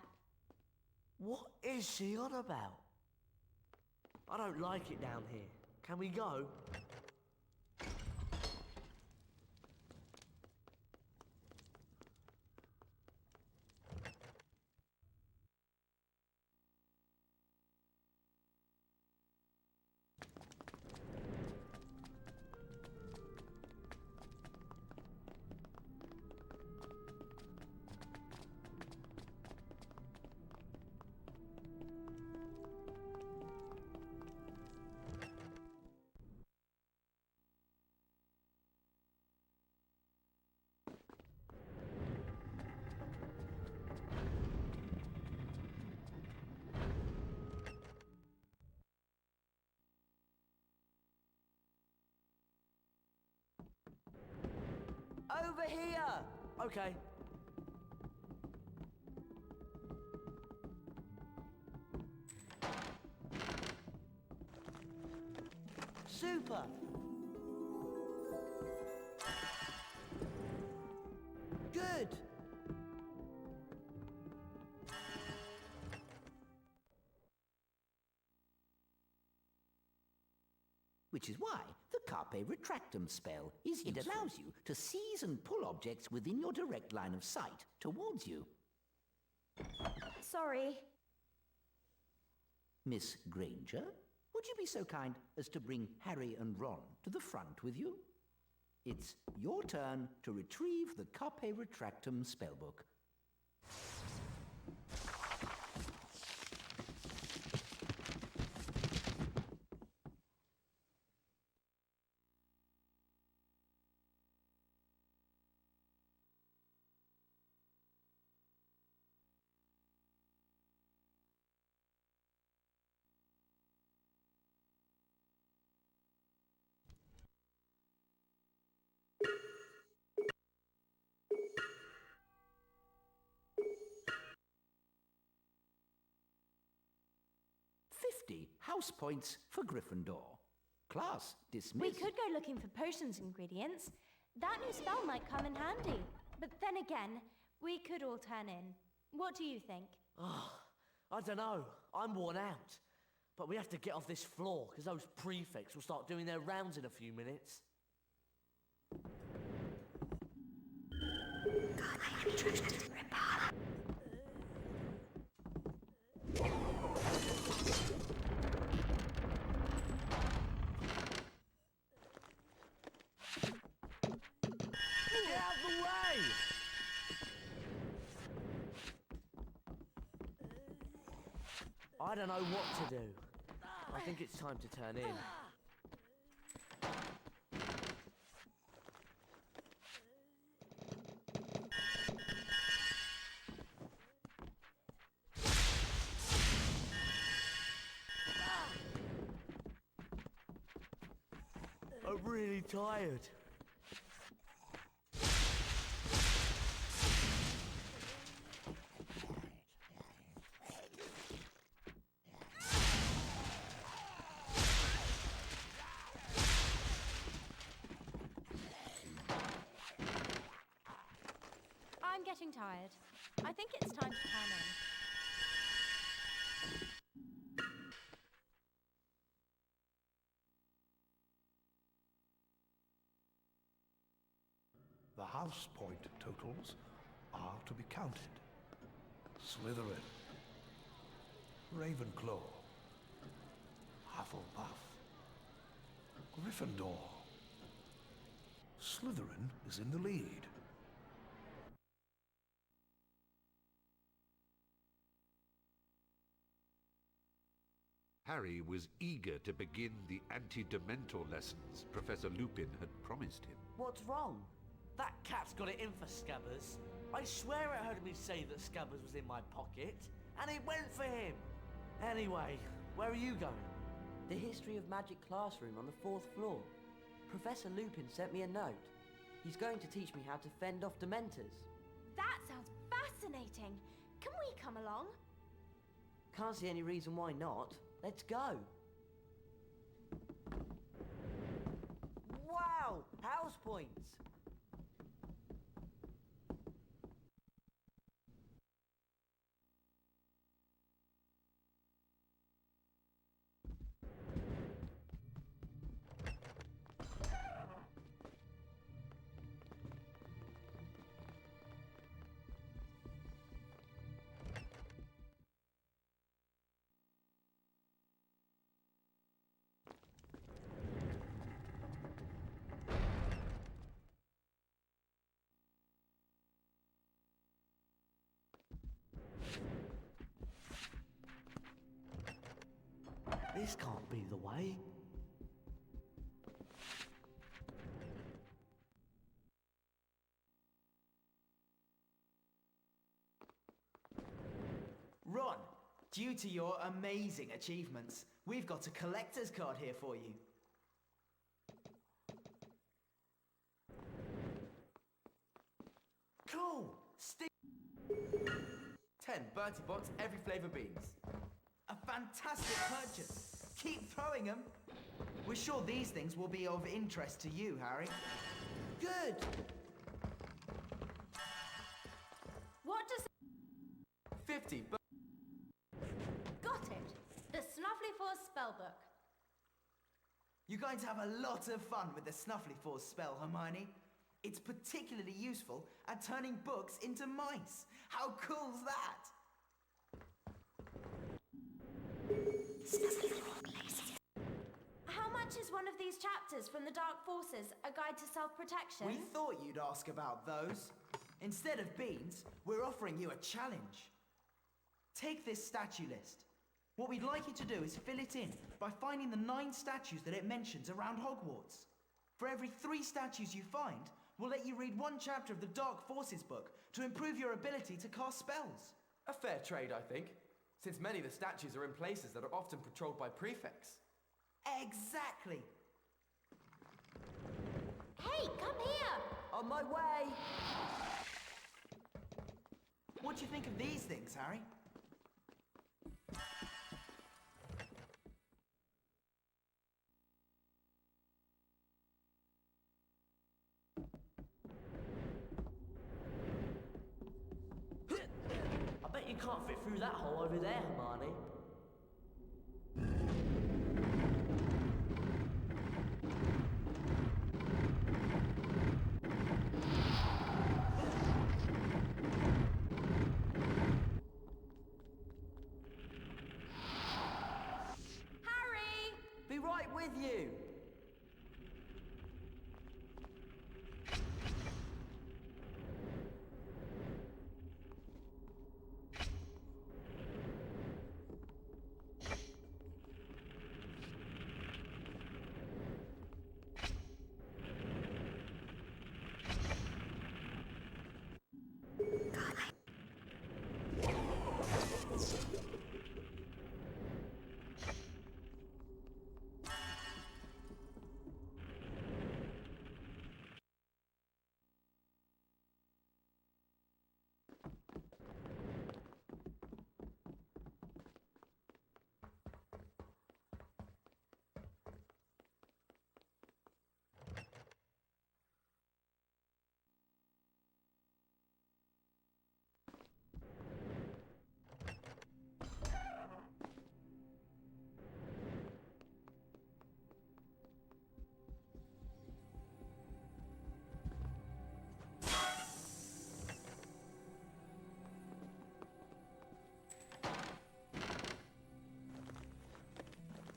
What is she on about? I don't like it down here. Can we go? Over here! Okay. Super! Good! Which is why the Carpe Retractum spell is useful. It allows you to seize and pull objects within your direct line of sight towards you. Sorry. Miss Granger, would you be so kind as to bring Harry and Ron to the front with you? It's your turn to retrieve the Carpe Retractum spellbook. House points for Gryffindor. Class dismissed. We could go looking for potions ingredients. That new spell might come in handy. But then again, we could all turn in. What do you think? Oh, I don't know. I'm worn out. But we have to get off this floor, because those prefects will start doing their rounds in a few minutes. God, I am trusted. I don't know what to do. I think it's time to turn in. I'm really tired. I'm getting tired. I think it's time to turn in. The house point totals are to be counted. Slytherin, Ravenclaw, Hufflepuff, Gryffindor. Slytherin is in the lead. Harry was eager to begin the anti-Dementor lessons Professor Lupin had promised him. What's wrong? That cat's got it in for Scabbers. I swear I heard me say that Scabbers was in my pocket, and it went for him. Anyway, where are you going? The History of Magic classroom on the 4th floor. Professor Lupin sent me a note. He's going to teach me how to fend off Dementors. That sounds fascinating. Can we come along? Can't see any reason why not. Let's go. Wow! House points! This can't be the way. Ron, due to your amazing achievements, we've got a collector's card here for you. Cool! Stick 10 Bertie Bott's every flavour beans. A fantastic purchase. Keep throwing them. We're sure these things will be of interest to you, Harry. Good! What does... 50 Got it! The Snuffly Fours spellbook. You're going to have a lot of fun with the Snuffly Fours spell, Hermione. It's particularly useful at turning books into mice. How cool's that? How much is one of these chapters from the Dark Forces, A Guide to Self-Protection? We thought you'd ask about those. Instead of beans, we're offering you a challenge. Take this statue list. What we'd like you to do is fill it in by finding the 9 statues that it mentions around Hogwarts. For every 3 statues you find, we'll let you read 1 chapter of the Dark Forces book to improve your ability to cast spells. A fair trade, I think, since many of the statues are in places that are often patrolled by prefects. Exactly. Hey, come here! On my way! What do you think of these things, Harry? I bet you can't fit through that hole over there, Hermione. Harry! Be right with you!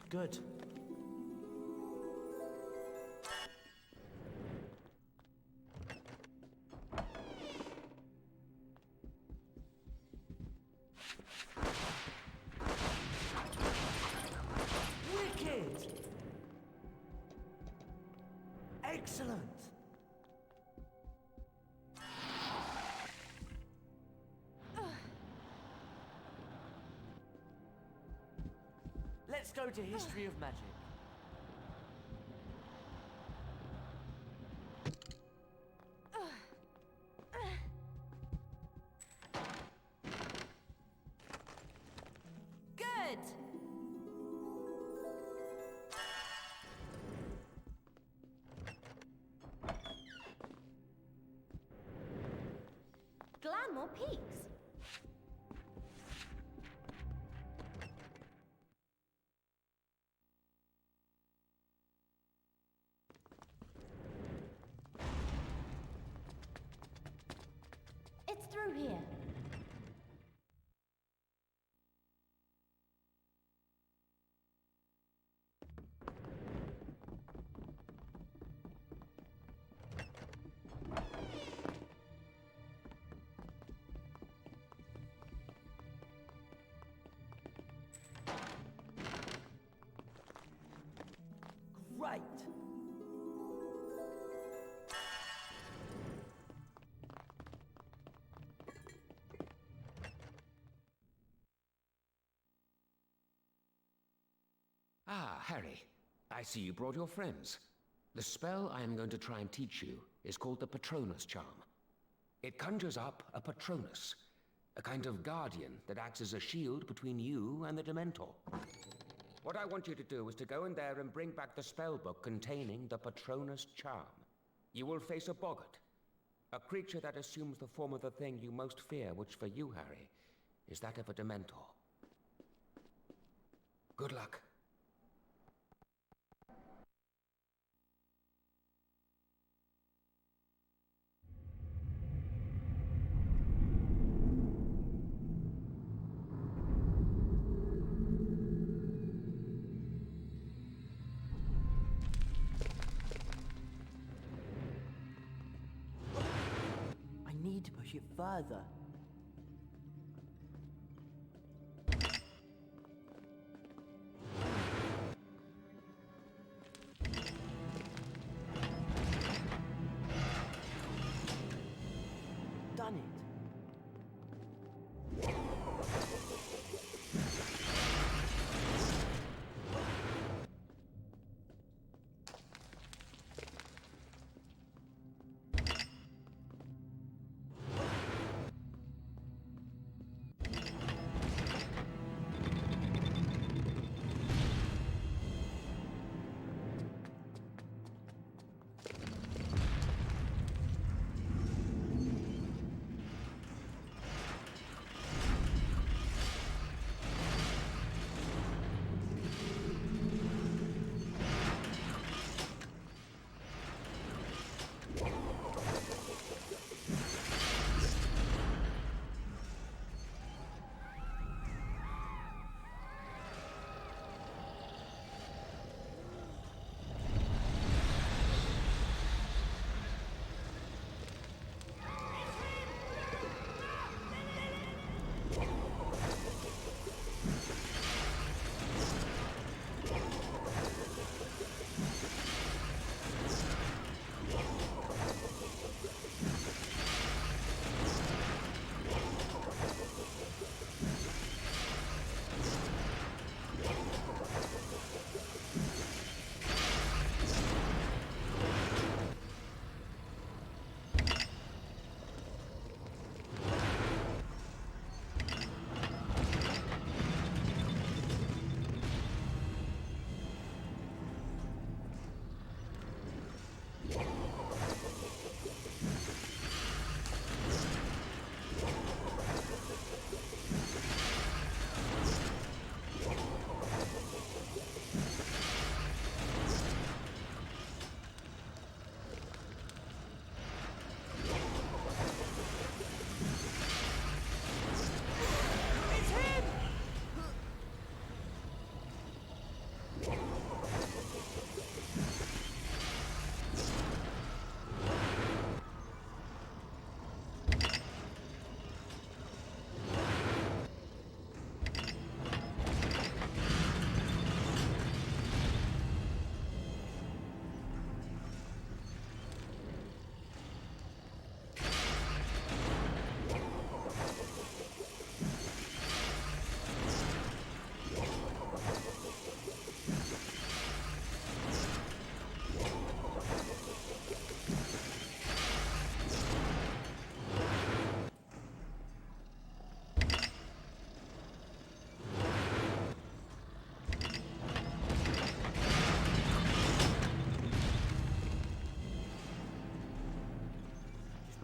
Good. Wicked! Excellent! Let's go to History of Magic. Good! Glanmore Peaks. It's through here. Great! Ah, Harry. I see you brought your friends. The spell I am going to try and teach you is called the Patronus Charm. It conjures up a Patronus, a kind of guardian that acts as a shield between you and the Dementor. What I want you to do is to go in there and bring back the spellbook containing the Patronus charm. You will face a boggart, a creature that assumes the form of the thing you most fear, which for you, Harry, is that of a Dementor. Good luck. I need to push it further. Done it.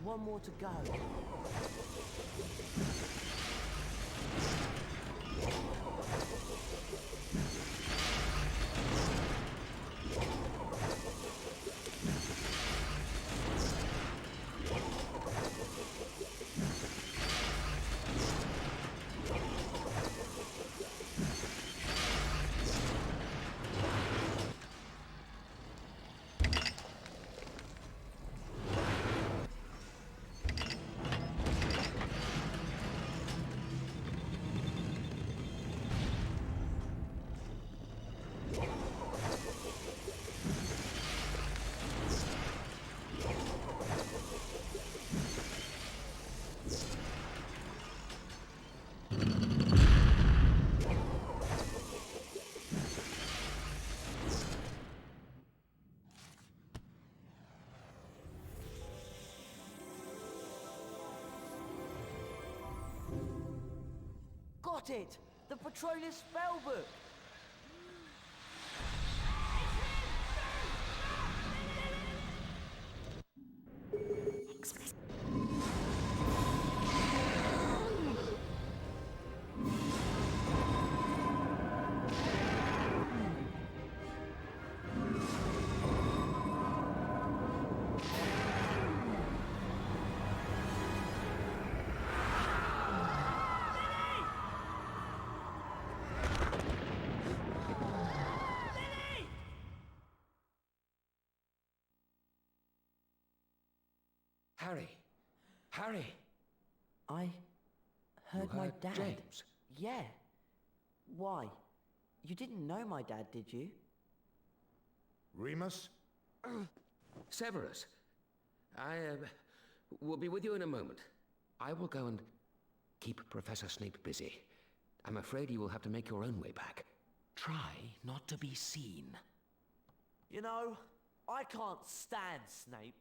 One more to go. Got it! The Petroleus spellbook! Harry! Harry! I heard You my heard dad. James? Yeah. Why? You didn't know my dad, did you? Remus? Severus! I will be with you in a moment. I will go and keep Professor Snape busy. I'm afraid you will have to make your own way back. Try not to be seen. You know, I can't stand Snape.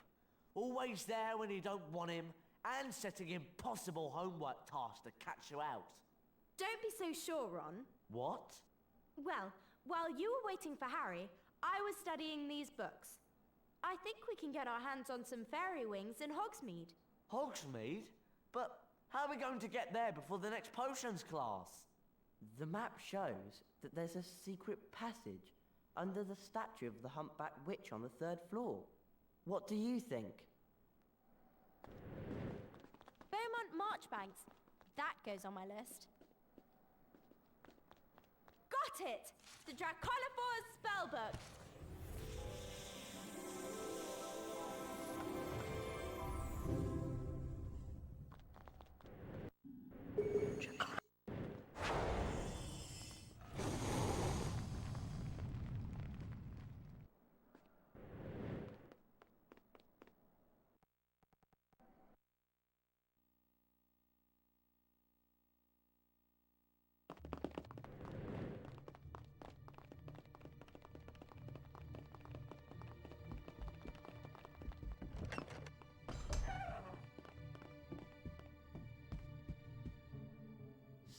Always there when you don't want him, and setting impossible homework tasks to catch you out. Don't be so sure, Ron. What? Well, while you were waiting for Harry, I was studying these books. I think we can get our hands on some fairy wings in Hogsmeade. Hogsmeade? But how are we going to get there before the next potions class? The map shows that there's a secret passage under the statue of the humpback witch on the 3rd floor. What do you think? Beaumont Marchbanks. That goes on my list. Got it! The Dracolifor's spellbook.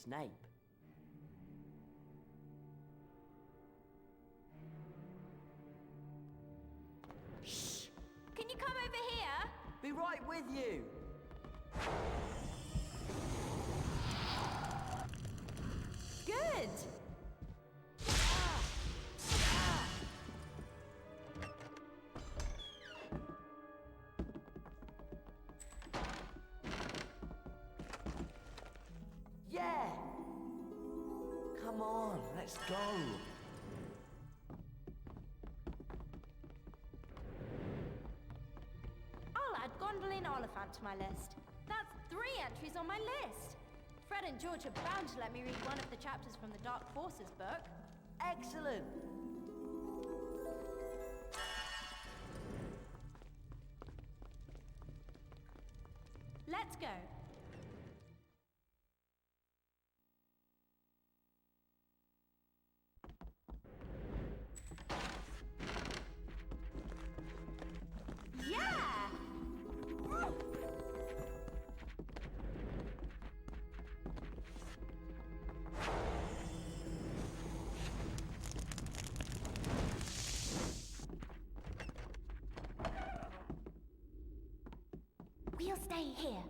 Snape. Shh! Can you come over here? Be right with you! Good! Yeah! Come on, let's go! I'll add Gondolin Oliphant to my list. That's 3 entries on my list. Fred and George are bound to let me read one of the chapters from the Dark Forces book. Excellent! Let's go. Yeah! We'll stay here.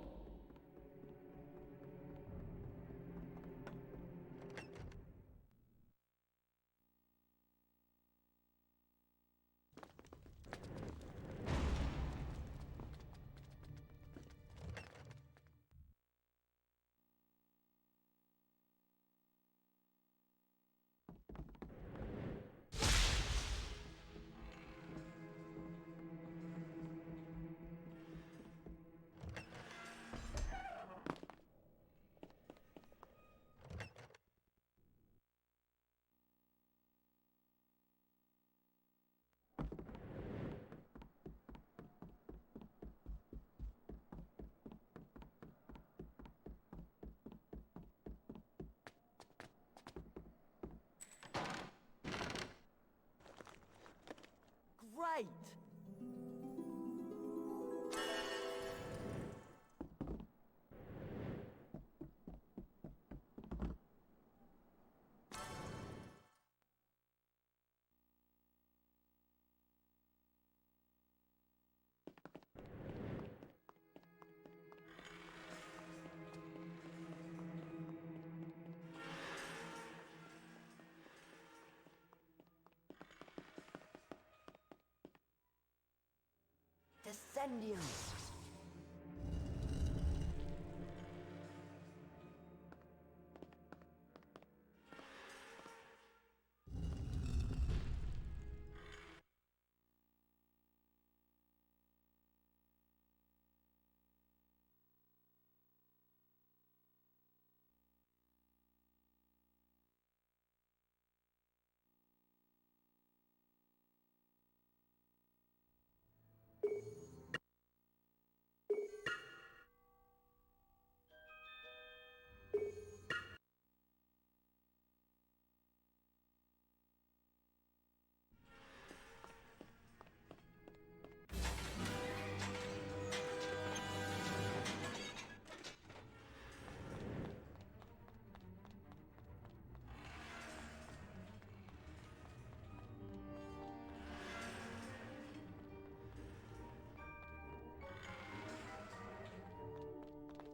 Great! Wingardium!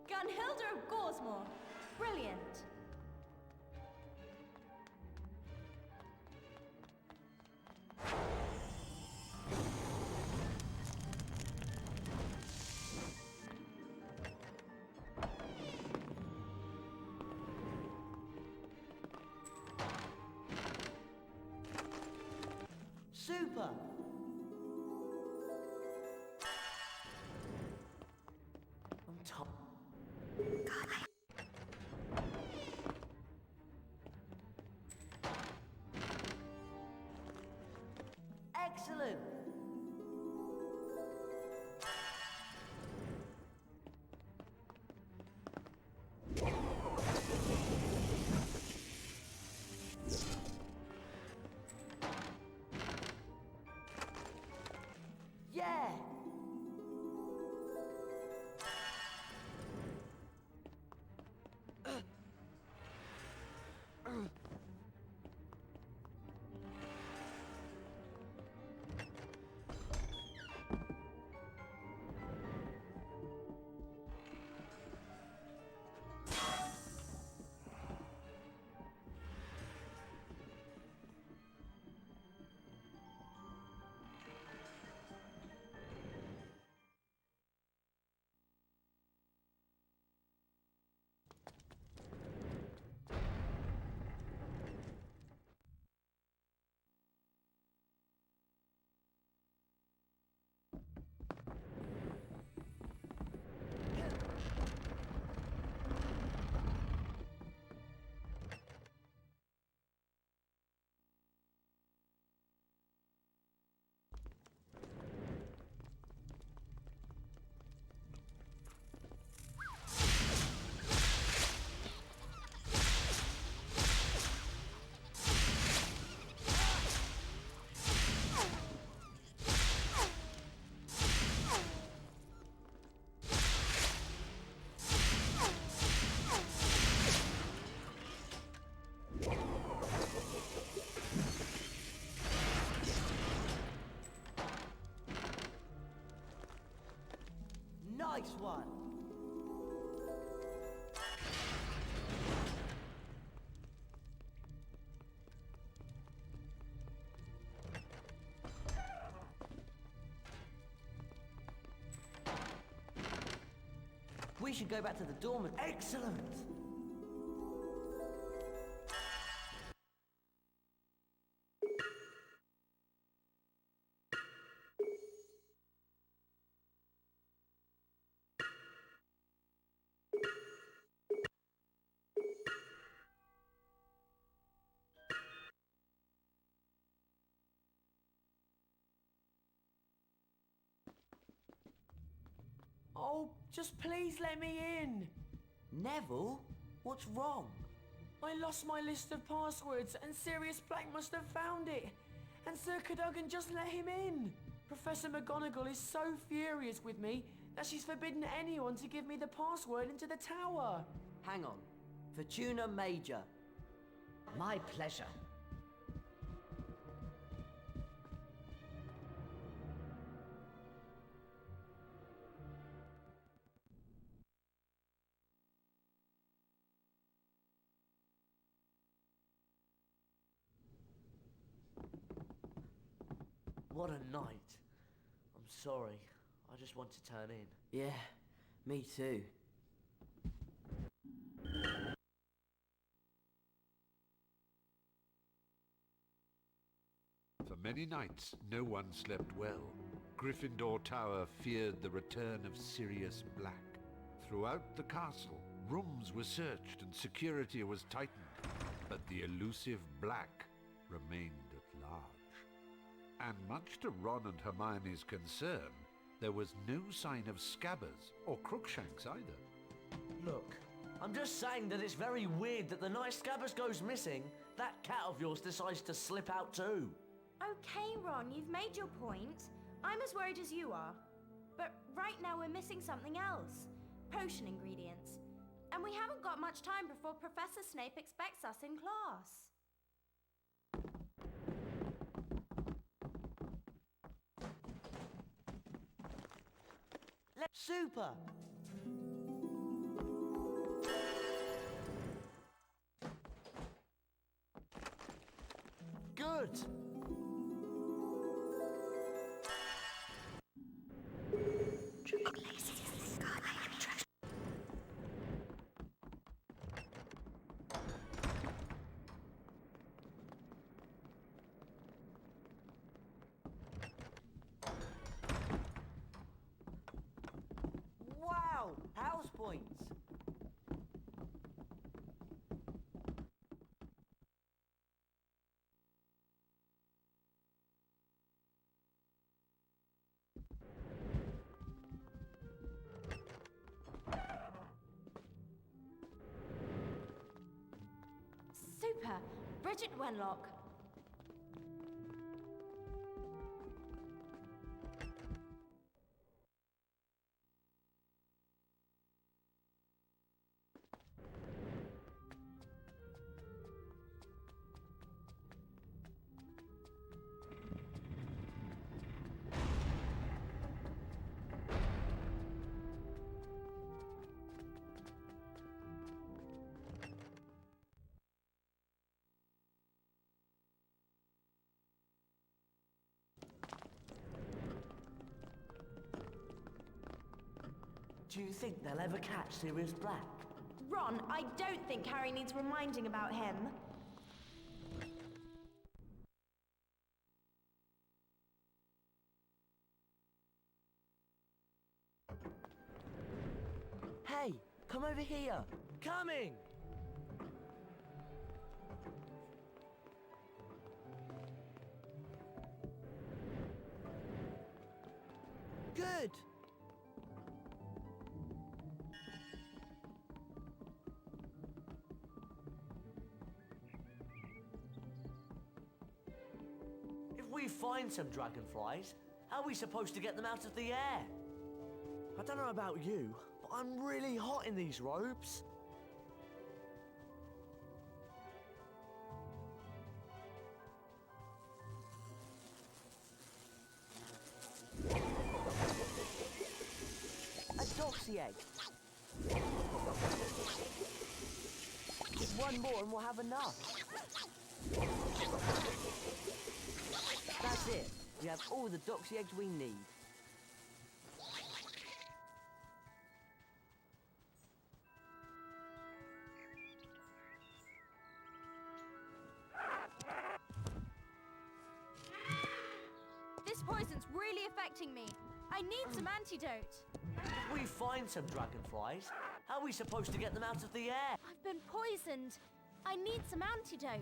Gunhilda of Gorsmore. Brilliant. Super! I'm top. Excellent! Yeah! Nice one! We should go back to the dormitory. Excellent! Oh, just please let me in. Neville? What's wrong? I lost my list of passwords and Sirius Black must have found it. And Sir Cadogan just let him in. Professor McGonagall is so furious with me that she's forbidden anyone to give me the password into the tower. Hang on. Fortuna Major. My pleasure. What a night. I'm sorry. I just want to turn in. Yeah, me too. For many nights, no one slept well. Gryffindor Tower feared the return of Sirius Black. Throughout the castle, rooms were searched and security was tightened, but the elusive Black remained at large. And much to Ron and Hermione's concern, there was no sign of Scabbers or Crookshanks either. Look, I'm just saying that it's very weird that the night Scabbers goes missing, that cat of yours decides to slip out too. Okay, Ron, you've made your point. I'm as worried as you are. But right now we're missing something else. Potion ingredients. And we haven't got much time before Professor Snape expects us in class. Super! Good! Wow! House points! Super! Bridget Wenlock. Do you think they'll ever catch Sirius Black? Ron, I don't think Harry needs reminding about him. Hey, come over here! Coming! Good! If we find some dragonflies, how are we supposed to get them out of the air? I don't know about you, but I'm really hot in these robes. A doxy egg. Just one more and we'll have enough. That's it. We have all the doxy eggs we need. This poison's really affecting me. I need some antidote. If we find some dragonflies, how are we supposed to get them out of the air? I've been poisoned. I need some antidote.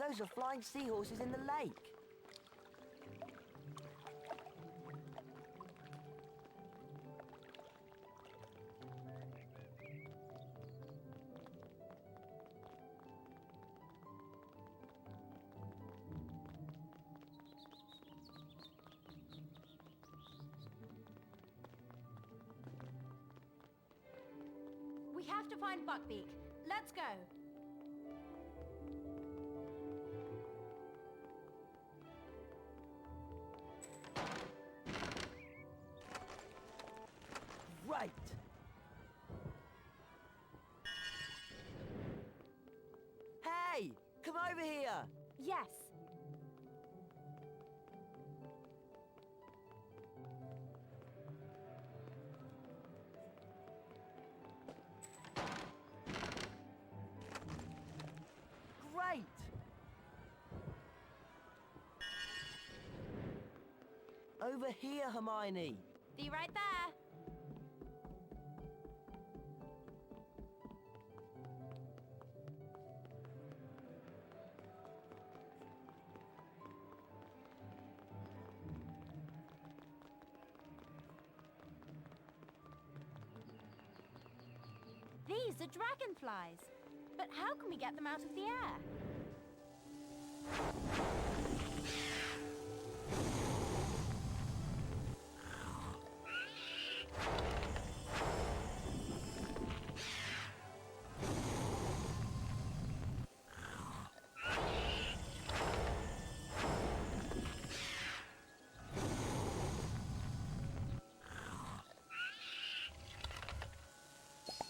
Those are flying seahorses in the lake. We have to find Buckbeak. Let's go. Right. Hey, come over here. Yes. Great. Over here, Hermione. Be right there. These are dragonflies. But how can we get them out of the air?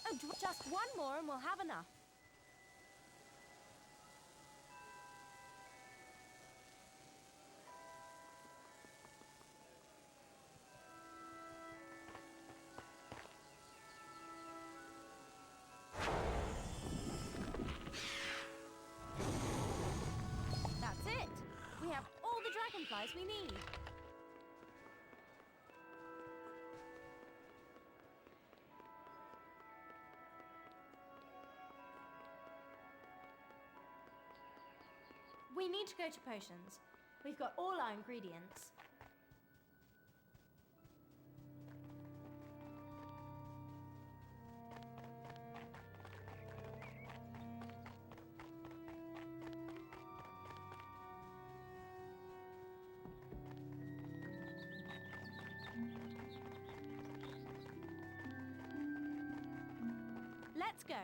Oh, just one more and we'll have enough. That's it. We have all the dragonflies we need. We need to go to potions. We've got all our ingredients. Let's go.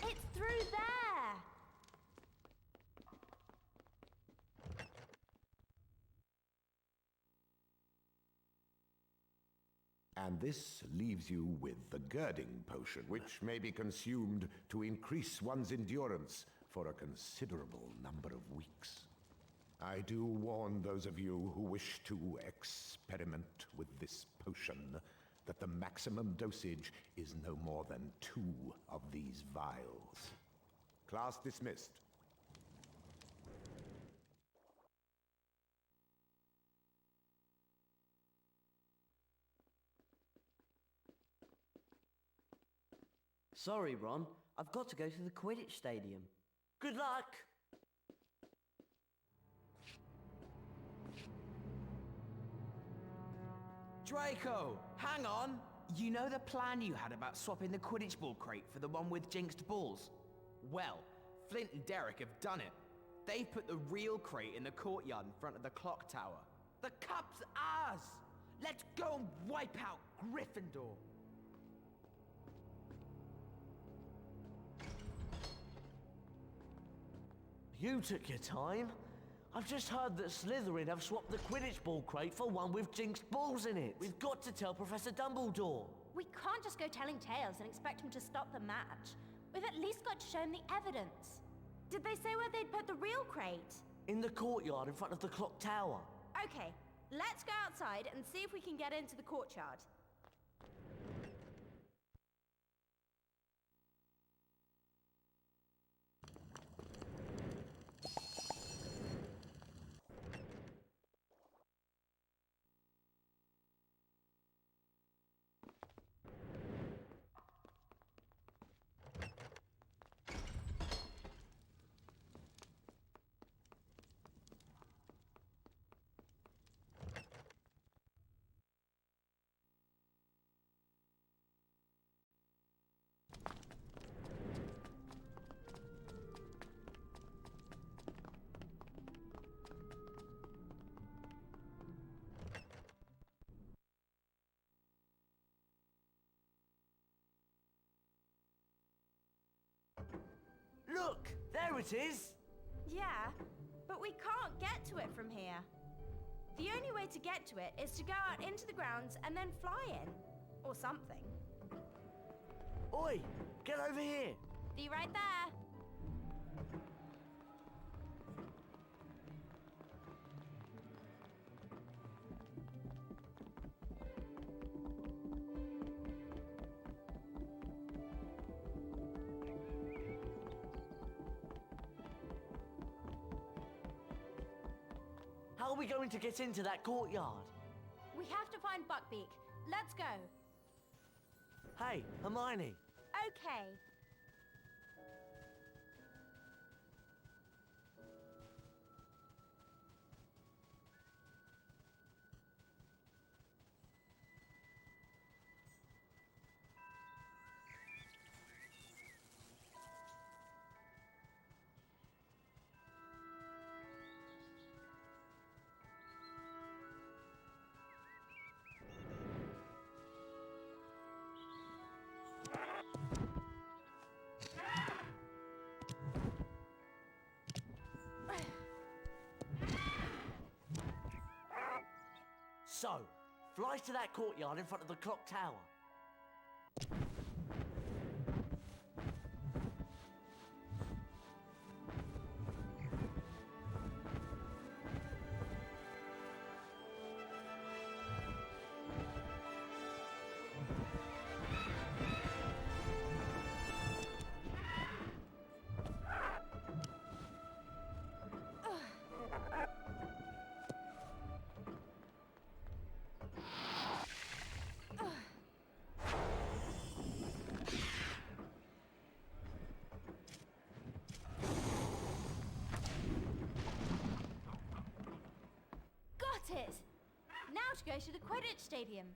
It's through there! And this leaves you with the girding potion, which may be consumed to increase one's endurance for a considerable number of weeks. I do warn those of you who wish to experiment with this potion that the maximum dosage is no more than 2 of these vials. Class dismissed. Sorry, Ron. I've got to go to the Quidditch stadium. Good luck! Draco, hang on! You know the plan you had about swapping the Quidditch ball crate for the one with jinxed balls? Well, Flint and Derek have done it. They put the real crate in the courtyard in front of the clock tower. The cup's ours! Let's go and wipe out Gryffindor! You took your time. I've just heard that Slytherin have swapped the Quidditch ball crate for one with jinxed balls in it. We've got to tell Professor Dumbledore. We can't just go telling tales and expect him to stop the match. We've at least got to show him the evidence. Did they say where they'd put the real crate? In the courtyard in front of the clock tower. Okay, let's go outside and see if we can get into the courtyard. Look! There it is! Yeah, but we can't get to it from here. The only way to get to it is to go out into the grounds and then fly in. Or something. Oi! Get over here! Be right there. How are we going to get into that courtyard? We have to find Buckbeak. Let's go. Hey, Hermione. Okay. So, fly to that courtyard in front of the clock tower. It! Now to go to the Quidditch Stadium.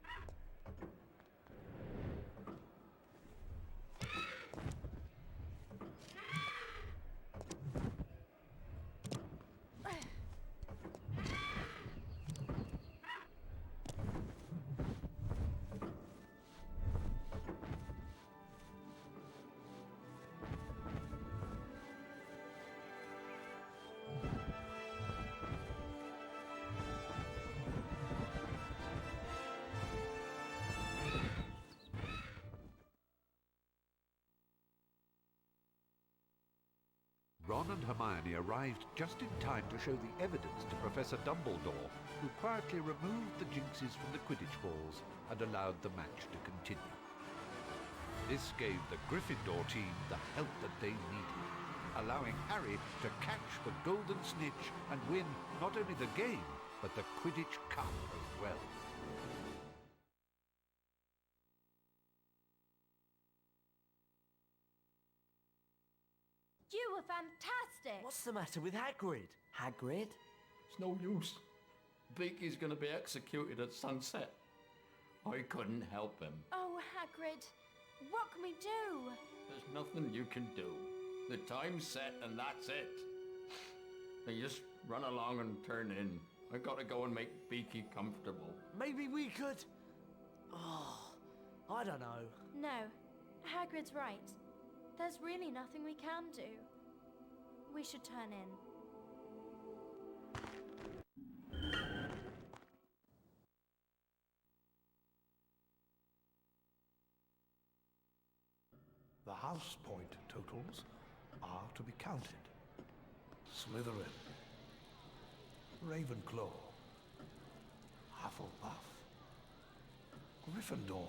Ron and Hermione arrived just in time to show the evidence to Professor Dumbledore, who quietly removed the jinxes from the Quidditch balls and allowed the match to continue. This gave the Gryffindor team the help that they needed, allowing Harry to catch the Golden Snitch and win not only the game, but the Quidditch Cup as well. You were fantastic! What's the matter with Hagrid? Hagrid? It's no use. Beaky's gonna be executed at sunset. I couldn't help him. Oh, Hagrid, what can we do? There's nothing you can do. The time's set and that's it. You just run along and turn in. I gotta go and make Beaky comfortable. Maybe we could... Oh, I don't know. No, Hagrid's right. There's really nothing we can do. We should turn in. The house point totals are to be counted. Slytherin, Ravenclaw, Hufflepuff, Gryffindor.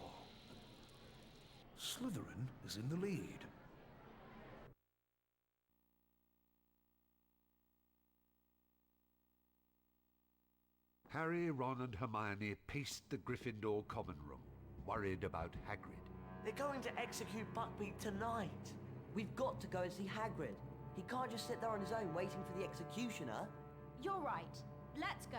Slytherin is in the lead. Harry, Ron and Hermione paced the Gryffindor common room, worried about Hagrid. They're going to execute Buckbeak tonight. We've got to go and see Hagrid. He can't just sit there on his own waiting for the executioner. You're right. Let's go.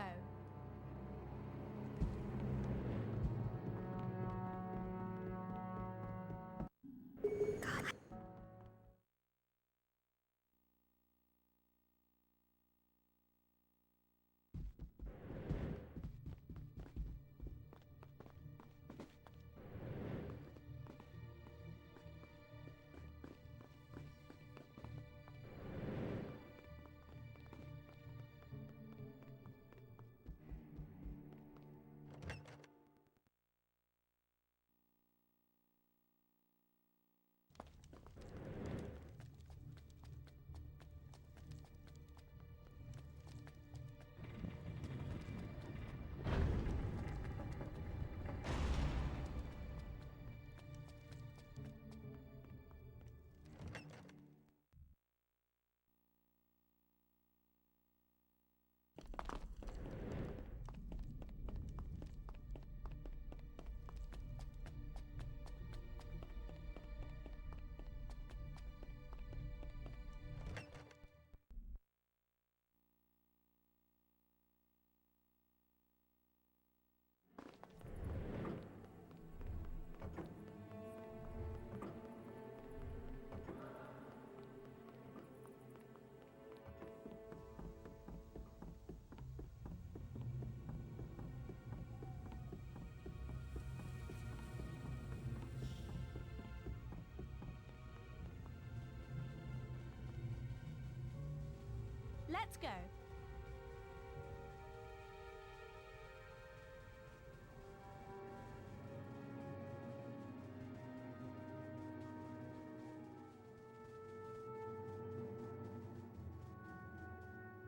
Let's go.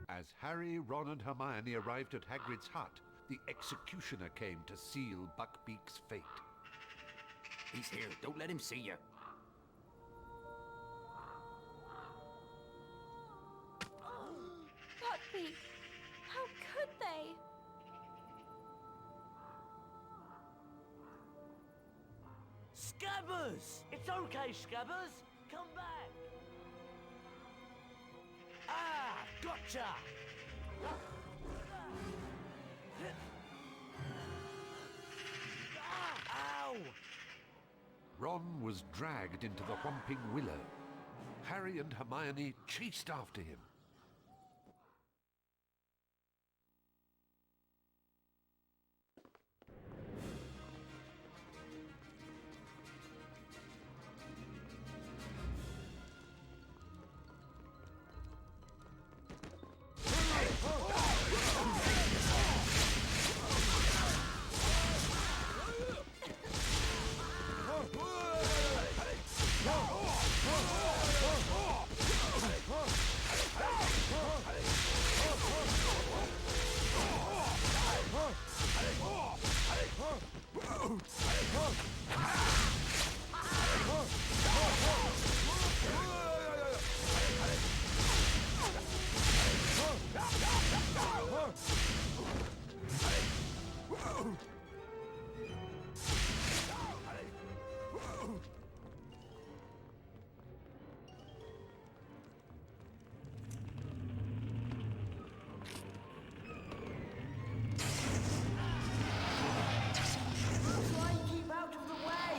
As Harry, Ron and Hermione arrived at Hagrid's hut, the executioner came to seal Buckbeak's fate. He's here. Don't let him see you. Buckbeak, how could they? Scabbers! It's okay, Scabbers. Come back. Ah, gotcha! Ow! Ron was dragged into the Whomping Willow. Harry and Hermione chased after him. Try and keep out of the way.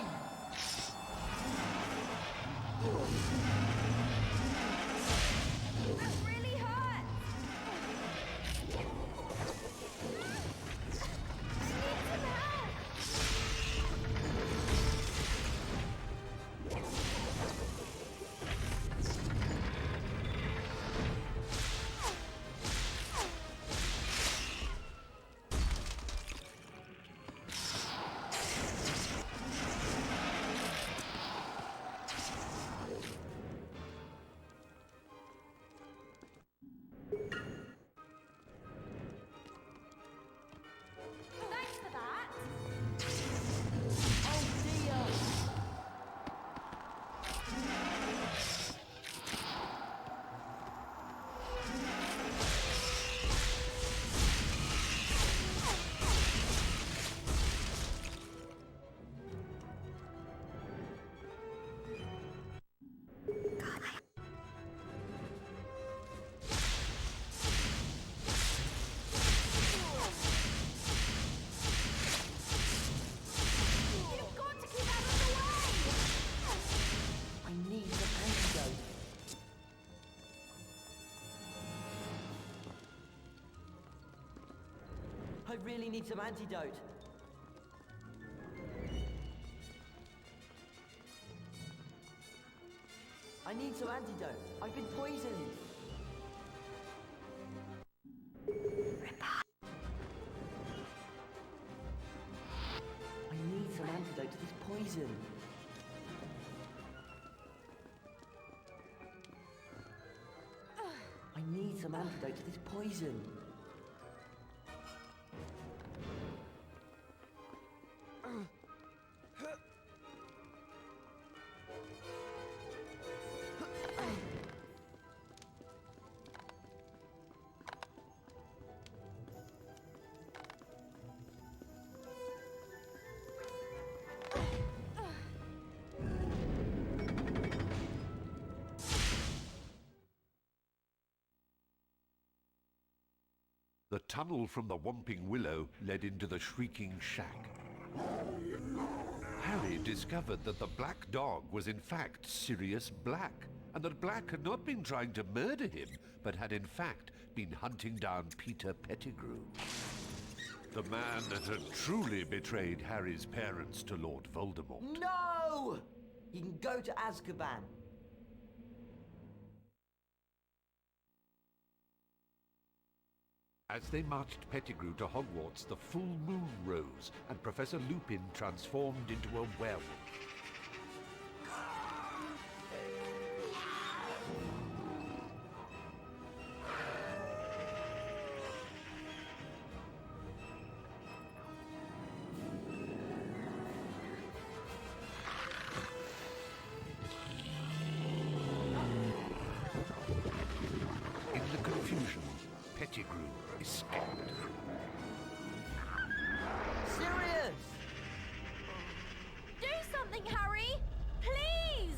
I really need some antidote. I need some antidote. I've been poisoned. I need some antidote to this poison. I need some antidote to this poison. The tunnel from the Whomping Willow led into the Shrieking Shack. Harry discovered that the black dog was in fact Sirius Black, and that Black had not been trying to murder him, but had in fact been hunting down Peter Pettigrew. The man that had truly betrayed Harry's parents to Lord Voldemort. No! You can go to Azkaban. As they marched Pettigrew to Hogwarts, the full moon rose, and Professor Lupin transformed into a werewolf. In the confusion, Pettigrew escaped. Sirius! Do something, Harry! Please!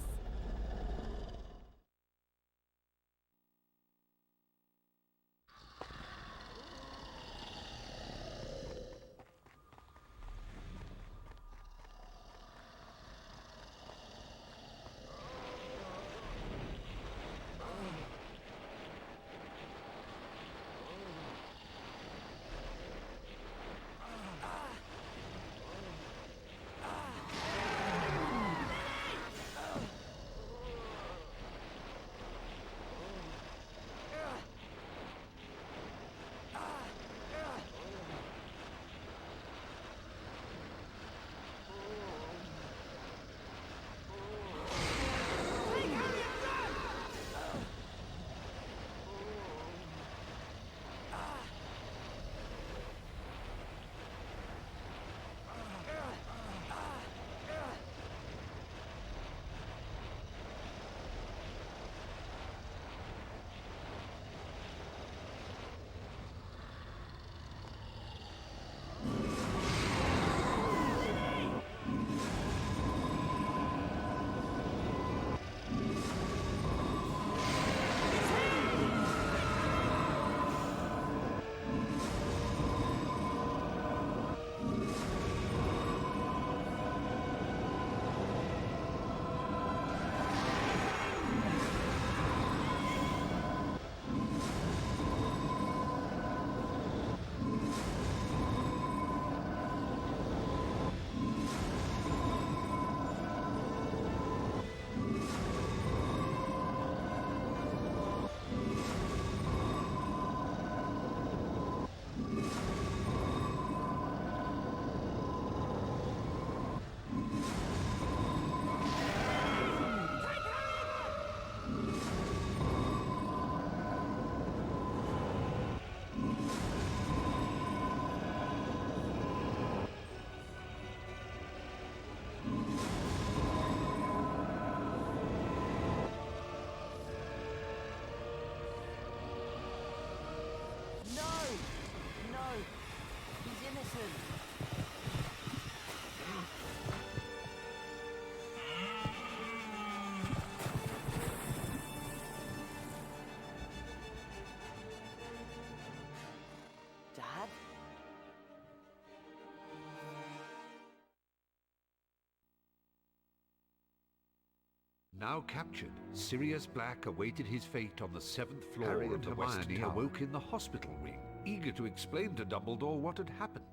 Now captured, Sirius Black awaited his fate on the 7th floor of the Hermione awoke in the hospital wing, eager to explain to Dumbledore what had happened.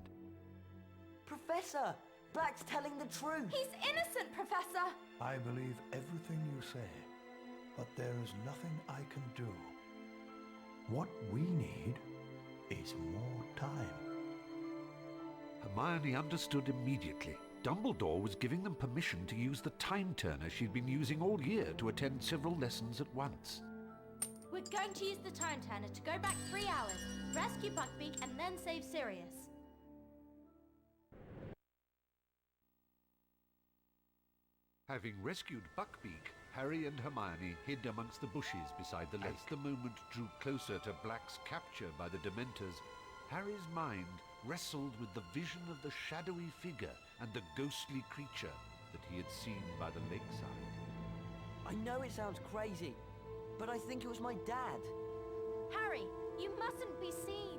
Professor! Black's telling the truth! He's innocent, Professor! I believe everything you say, but there is nothing I can do. What we need is more time. Hermione understood immediately. Dumbledore was giving them permission to use the time turner she'd been using all year to attend several lessons at once. We're going to use the time turner to go back 3 hours, rescue Buckbeak, and then save Sirius. Having rescued Buckbeak, Harry and Hermione hid amongst the bushes beside the lake. As the moment drew closer to Black's capture by the Dementors, Harry's mind wrestled with the vision of the shadowy figure and the ghostly creature that he had seen by the lakeside. I know it sounds crazy, but I think it was my dad. Harry, you mustn't be seen.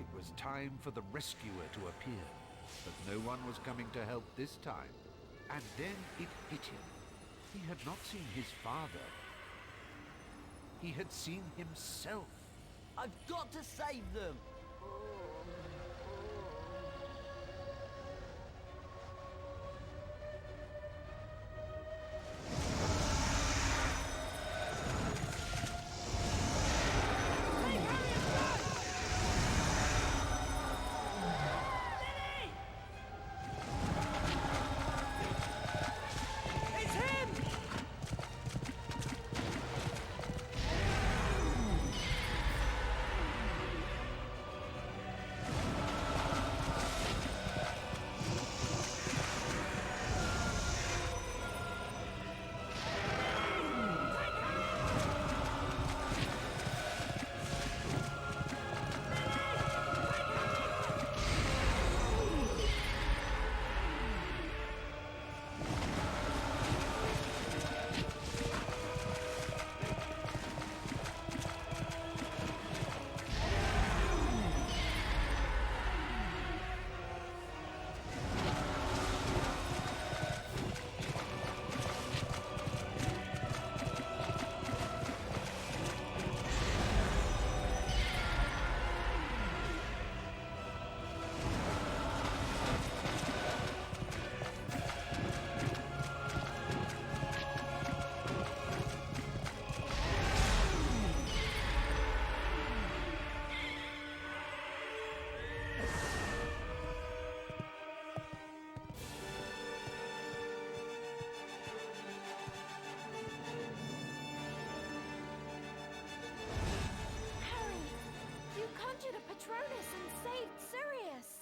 It was time for the rescuer to appear, but no one was coming to help this time. And then it hit him. He had not seen his father. He had seen himself. I've got to save them!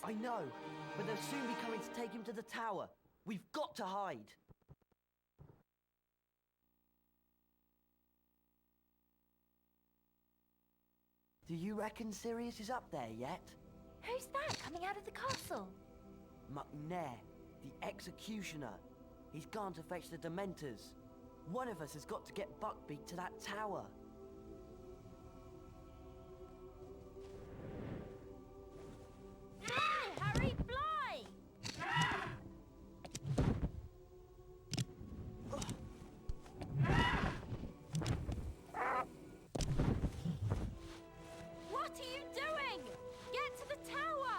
I know, but they'll soon be coming to take him to the tower. We've got to hide. Do you reckon Sirius is up there yet? Who's that coming out of the castle? McNair, the executioner. He's gone to fetch the Dementors. One of us has got to get Buckbeak to that tower. Harry, fly! What are you doing? Get to the tower!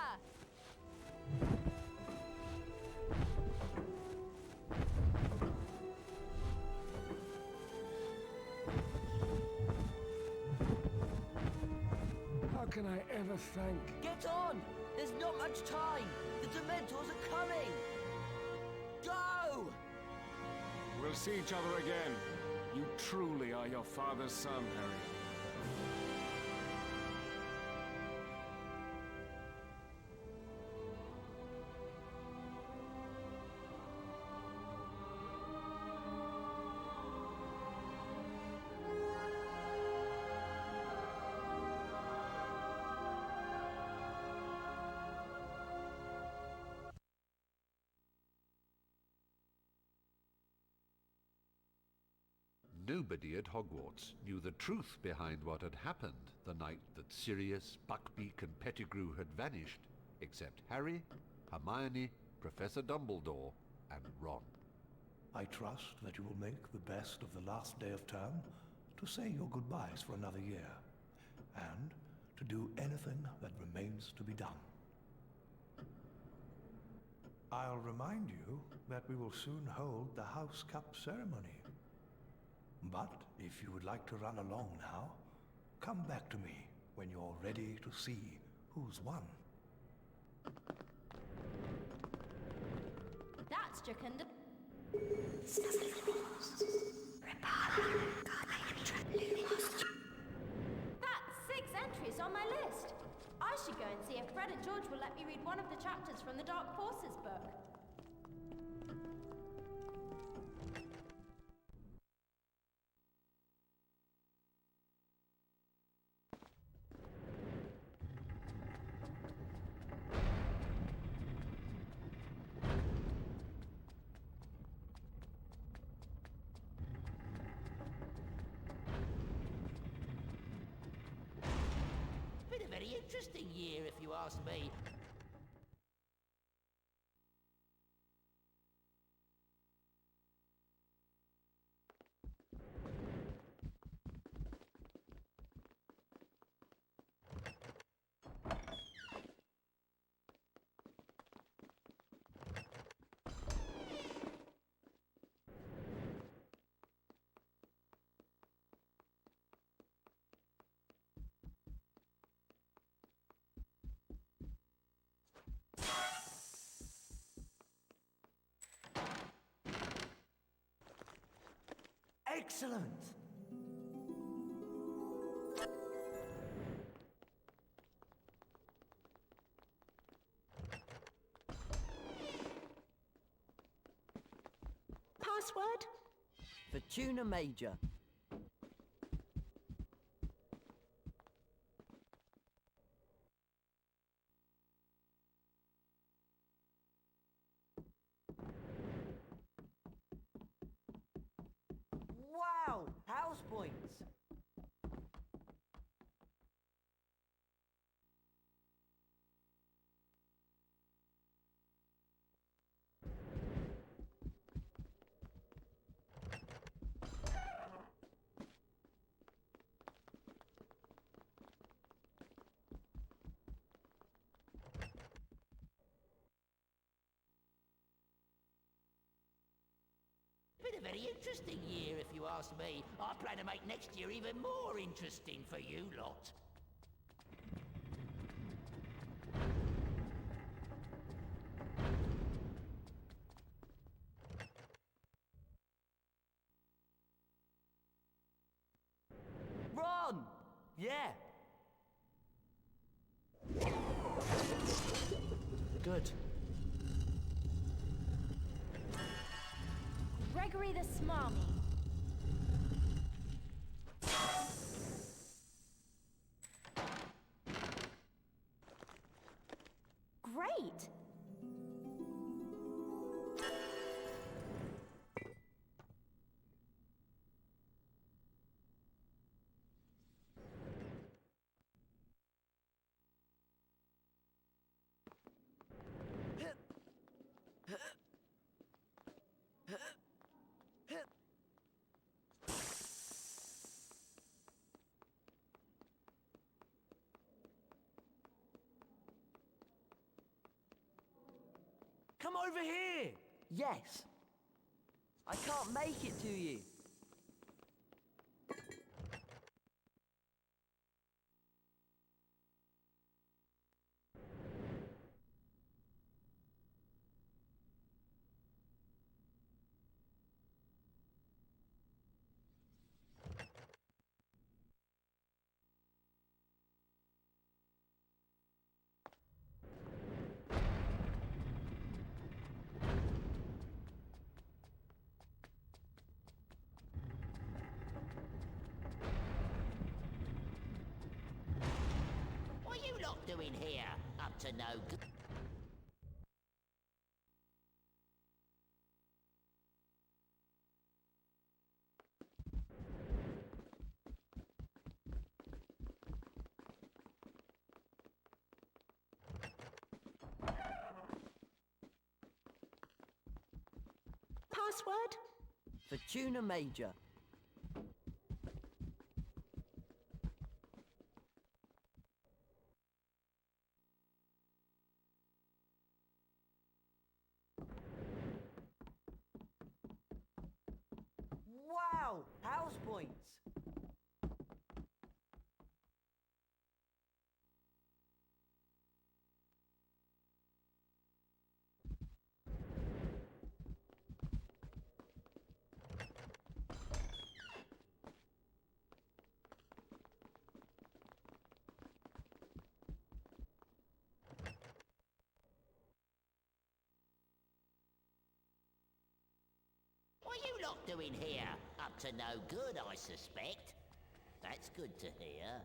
How can I ever thank... Get on! There's not much time! The Dementors are coming! Go! We'll see each other again. You truly are your father's son, Harry. Nobody at Hogwarts knew the truth behind what had happened the night that Sirius, Buckbeak and Pettigrew had vanished, except Harry, Hermione, Professor Dumbledore and Ron. I trust that you will make the best of the last day of term to say your goodbyes for another year. and to do anything that remains to be done. I'll remind you that we will soon hold the House Cup ceremony. But if you would like to run along now, come back to me when you're ready to see who's won. That's Jacunda. That's 6 entries on my list. I should go and see if Fred and George will let me read one of the chapters from the Dark Forces book. Been a very interesting year, if you ask me. Excellent! Password? Fortuna Major. Wow! House points! Been a very interesting year, if you ask me. I plan to make next year even more interesting for you lot. Ron! Yeah! Good. Gregory the Smarmy. Great! Come over here! Yes. I can't make it to you. What are you lot doing here? Up to no good. Password? Fortuna Major. Wow! House points! What are you lot doing here? Up to no good, I suspect. That's good to hear.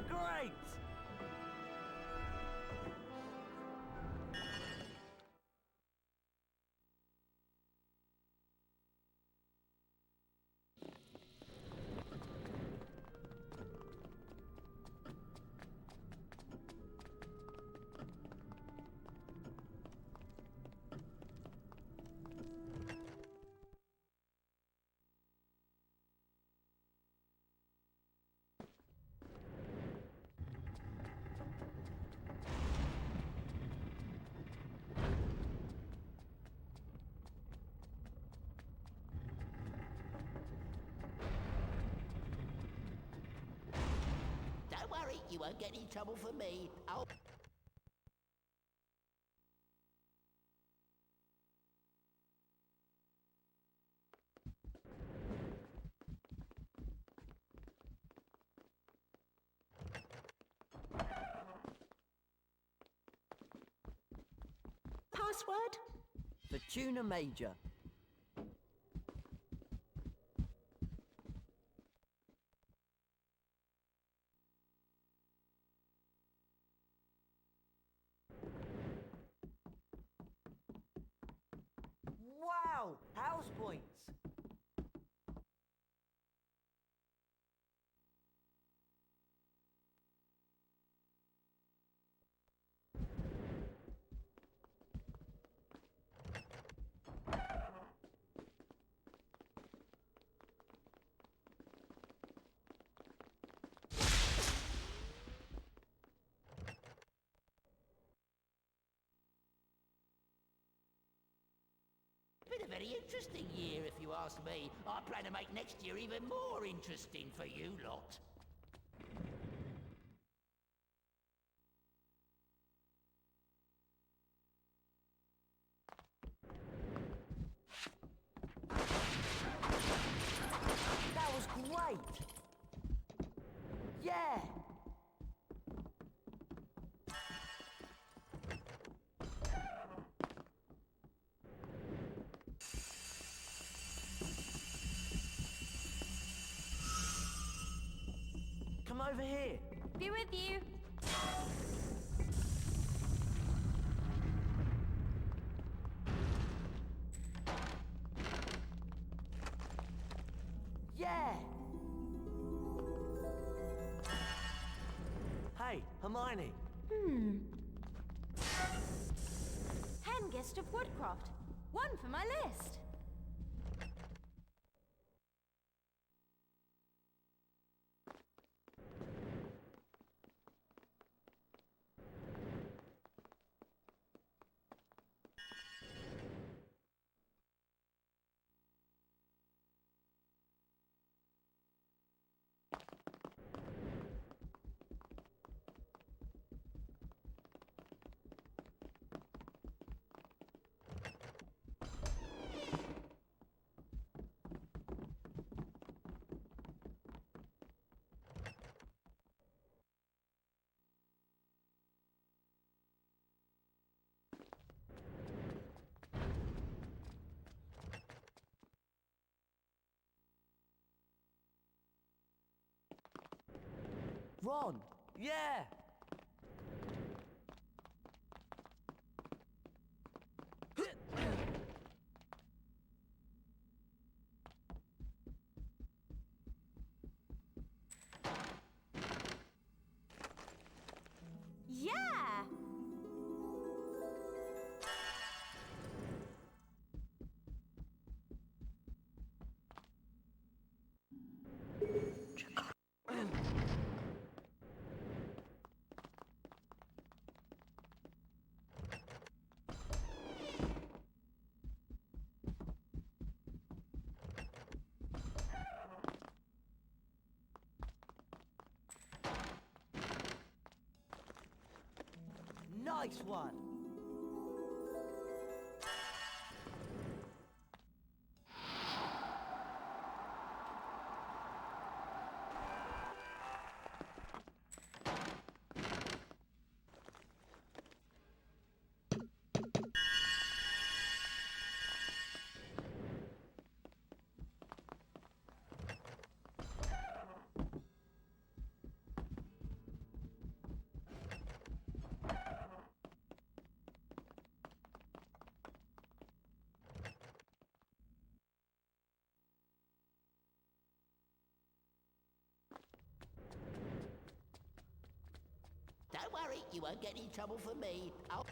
Great! Don't worry, you won't get any trouble from me. I'll... Password? Fortuna Major. Wow! House points! Been a very interesting year, if you ask me. I plan to make next year even more interesting for you lot. Wait! Yeah! Come over here. Be with you. Yeah! Hey, Hermione. Hengist of Woodcroft. One for my list. Ron! Yeah! Yeah! Nice one! Don't worry, you won't get any trouble from me. I'll...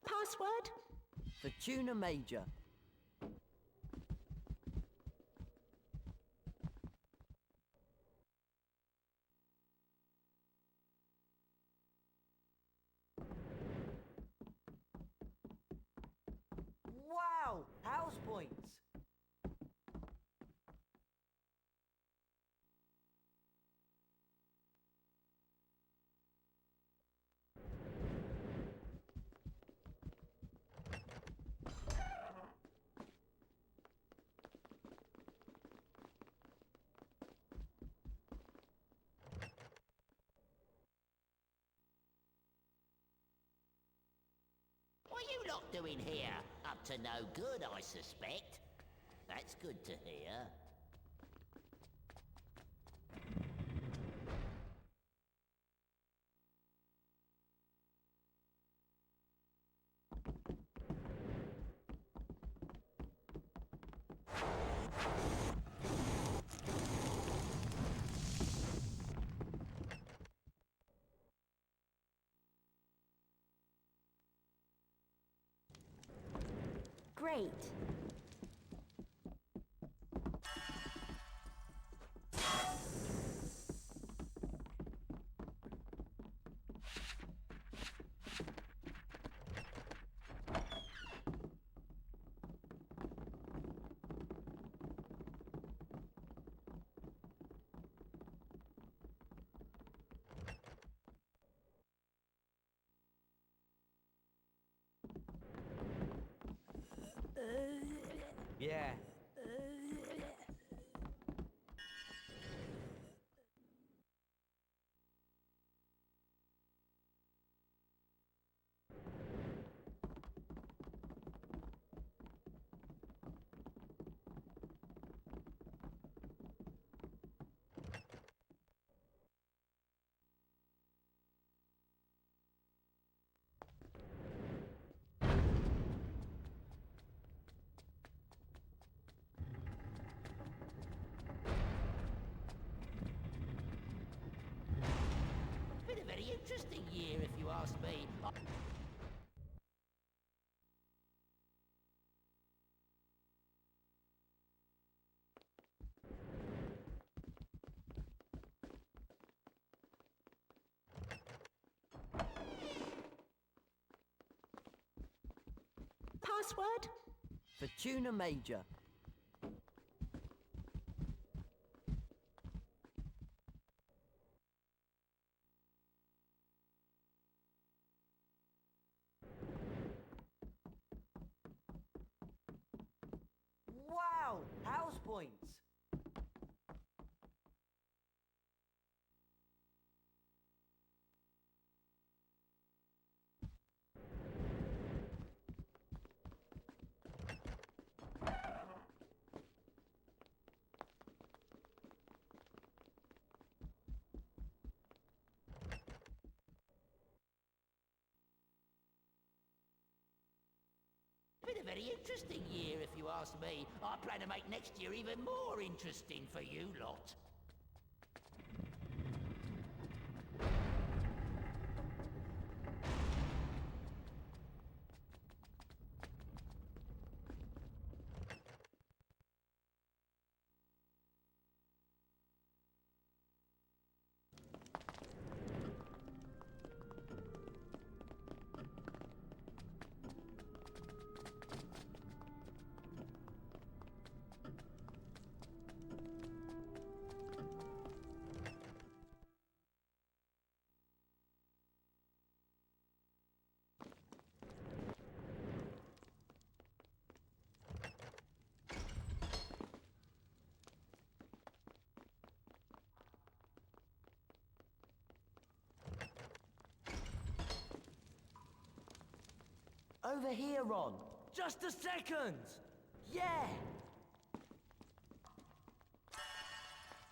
Password? Fortuna Major. Wow! House points! What are you lot doing here? Up to no good, I suspect. That's good to hear. Great. Yeah. It's been a very interesting year, if you ask me. Password? For Tuna Major. Wow! House points! It's been a very interesting year, if you ask me. I plan to make next year even more interesting for you lot. Over here, Ron. Just a second! Yeah!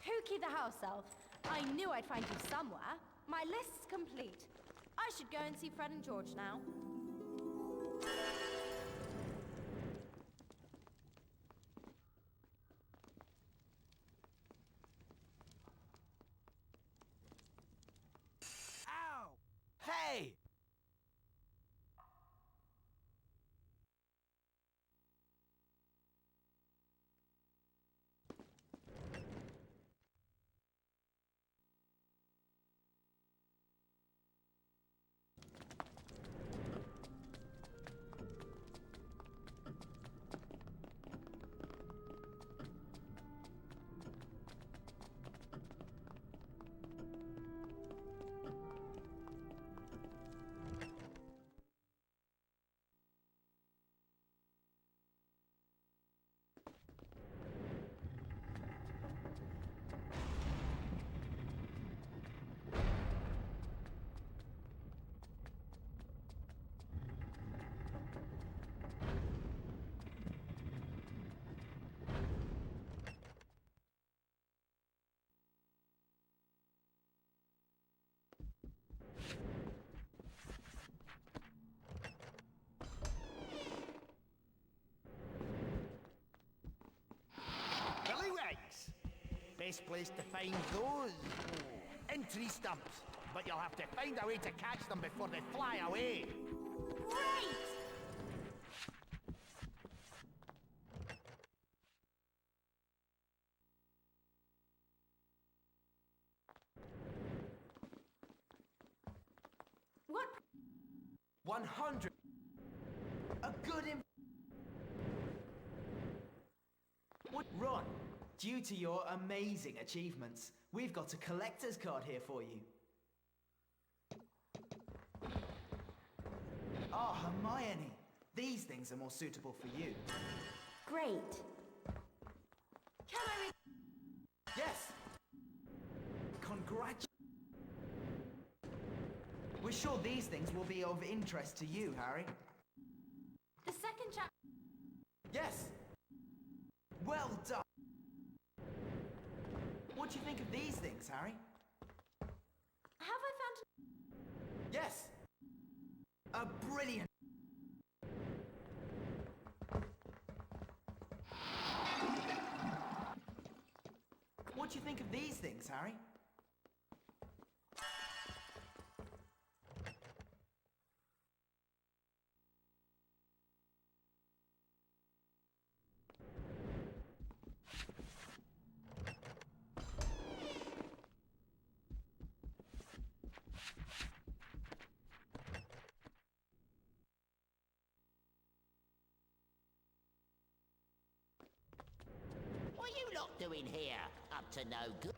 Pookie the house elf. I knew I'd find you somewhere. My list's complete. I should go and see Fred and George now. Ow! Hey! Best place to find those? In tree stumps. But you'll have to find a way to catch them before they fly away. Great! What? 100. A good Ron, due to your amazing achievements, we've got a collector's card here for you. Ah, Hermione, these things are more suitable for you. Great. Can I Yes! We're sure these things will be of interest to you, Harry. The second chapter... Yes! Well done! What do you think of these things, Harry? Have I found... Yes! A brilliant... What do you think of these things, Harry? What are you lot doing here? Up to no good.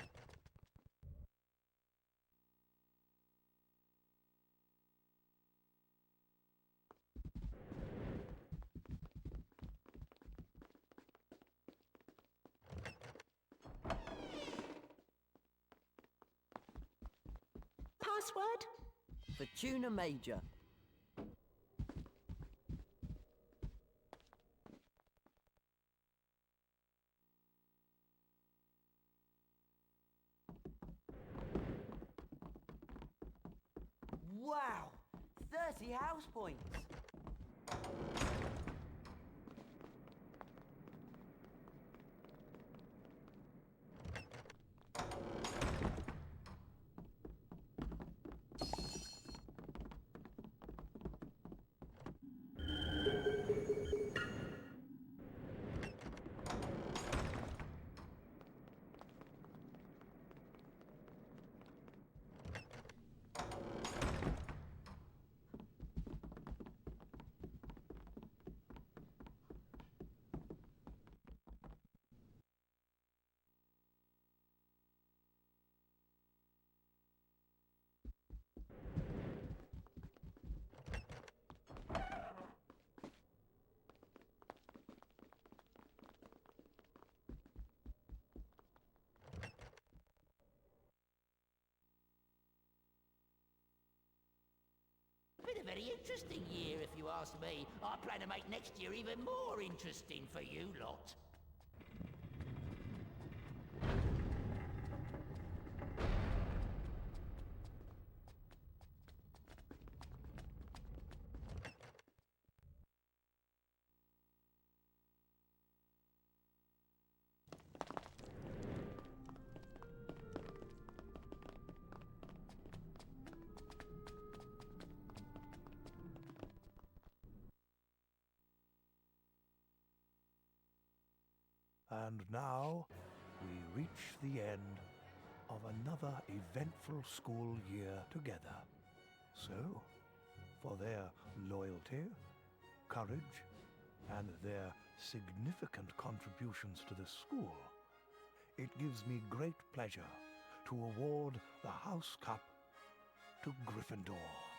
Password? Fortuna Major. Wow! 30 house points! Been a very interesting year, if you ask me. I plan to make next year even more interesting for you lot. And now we reach the end of another eventful school year together. So, for their loyalty, courage, and their significant contributions to the school, it gives me great pleasure to award the House Cup to Gryffindor.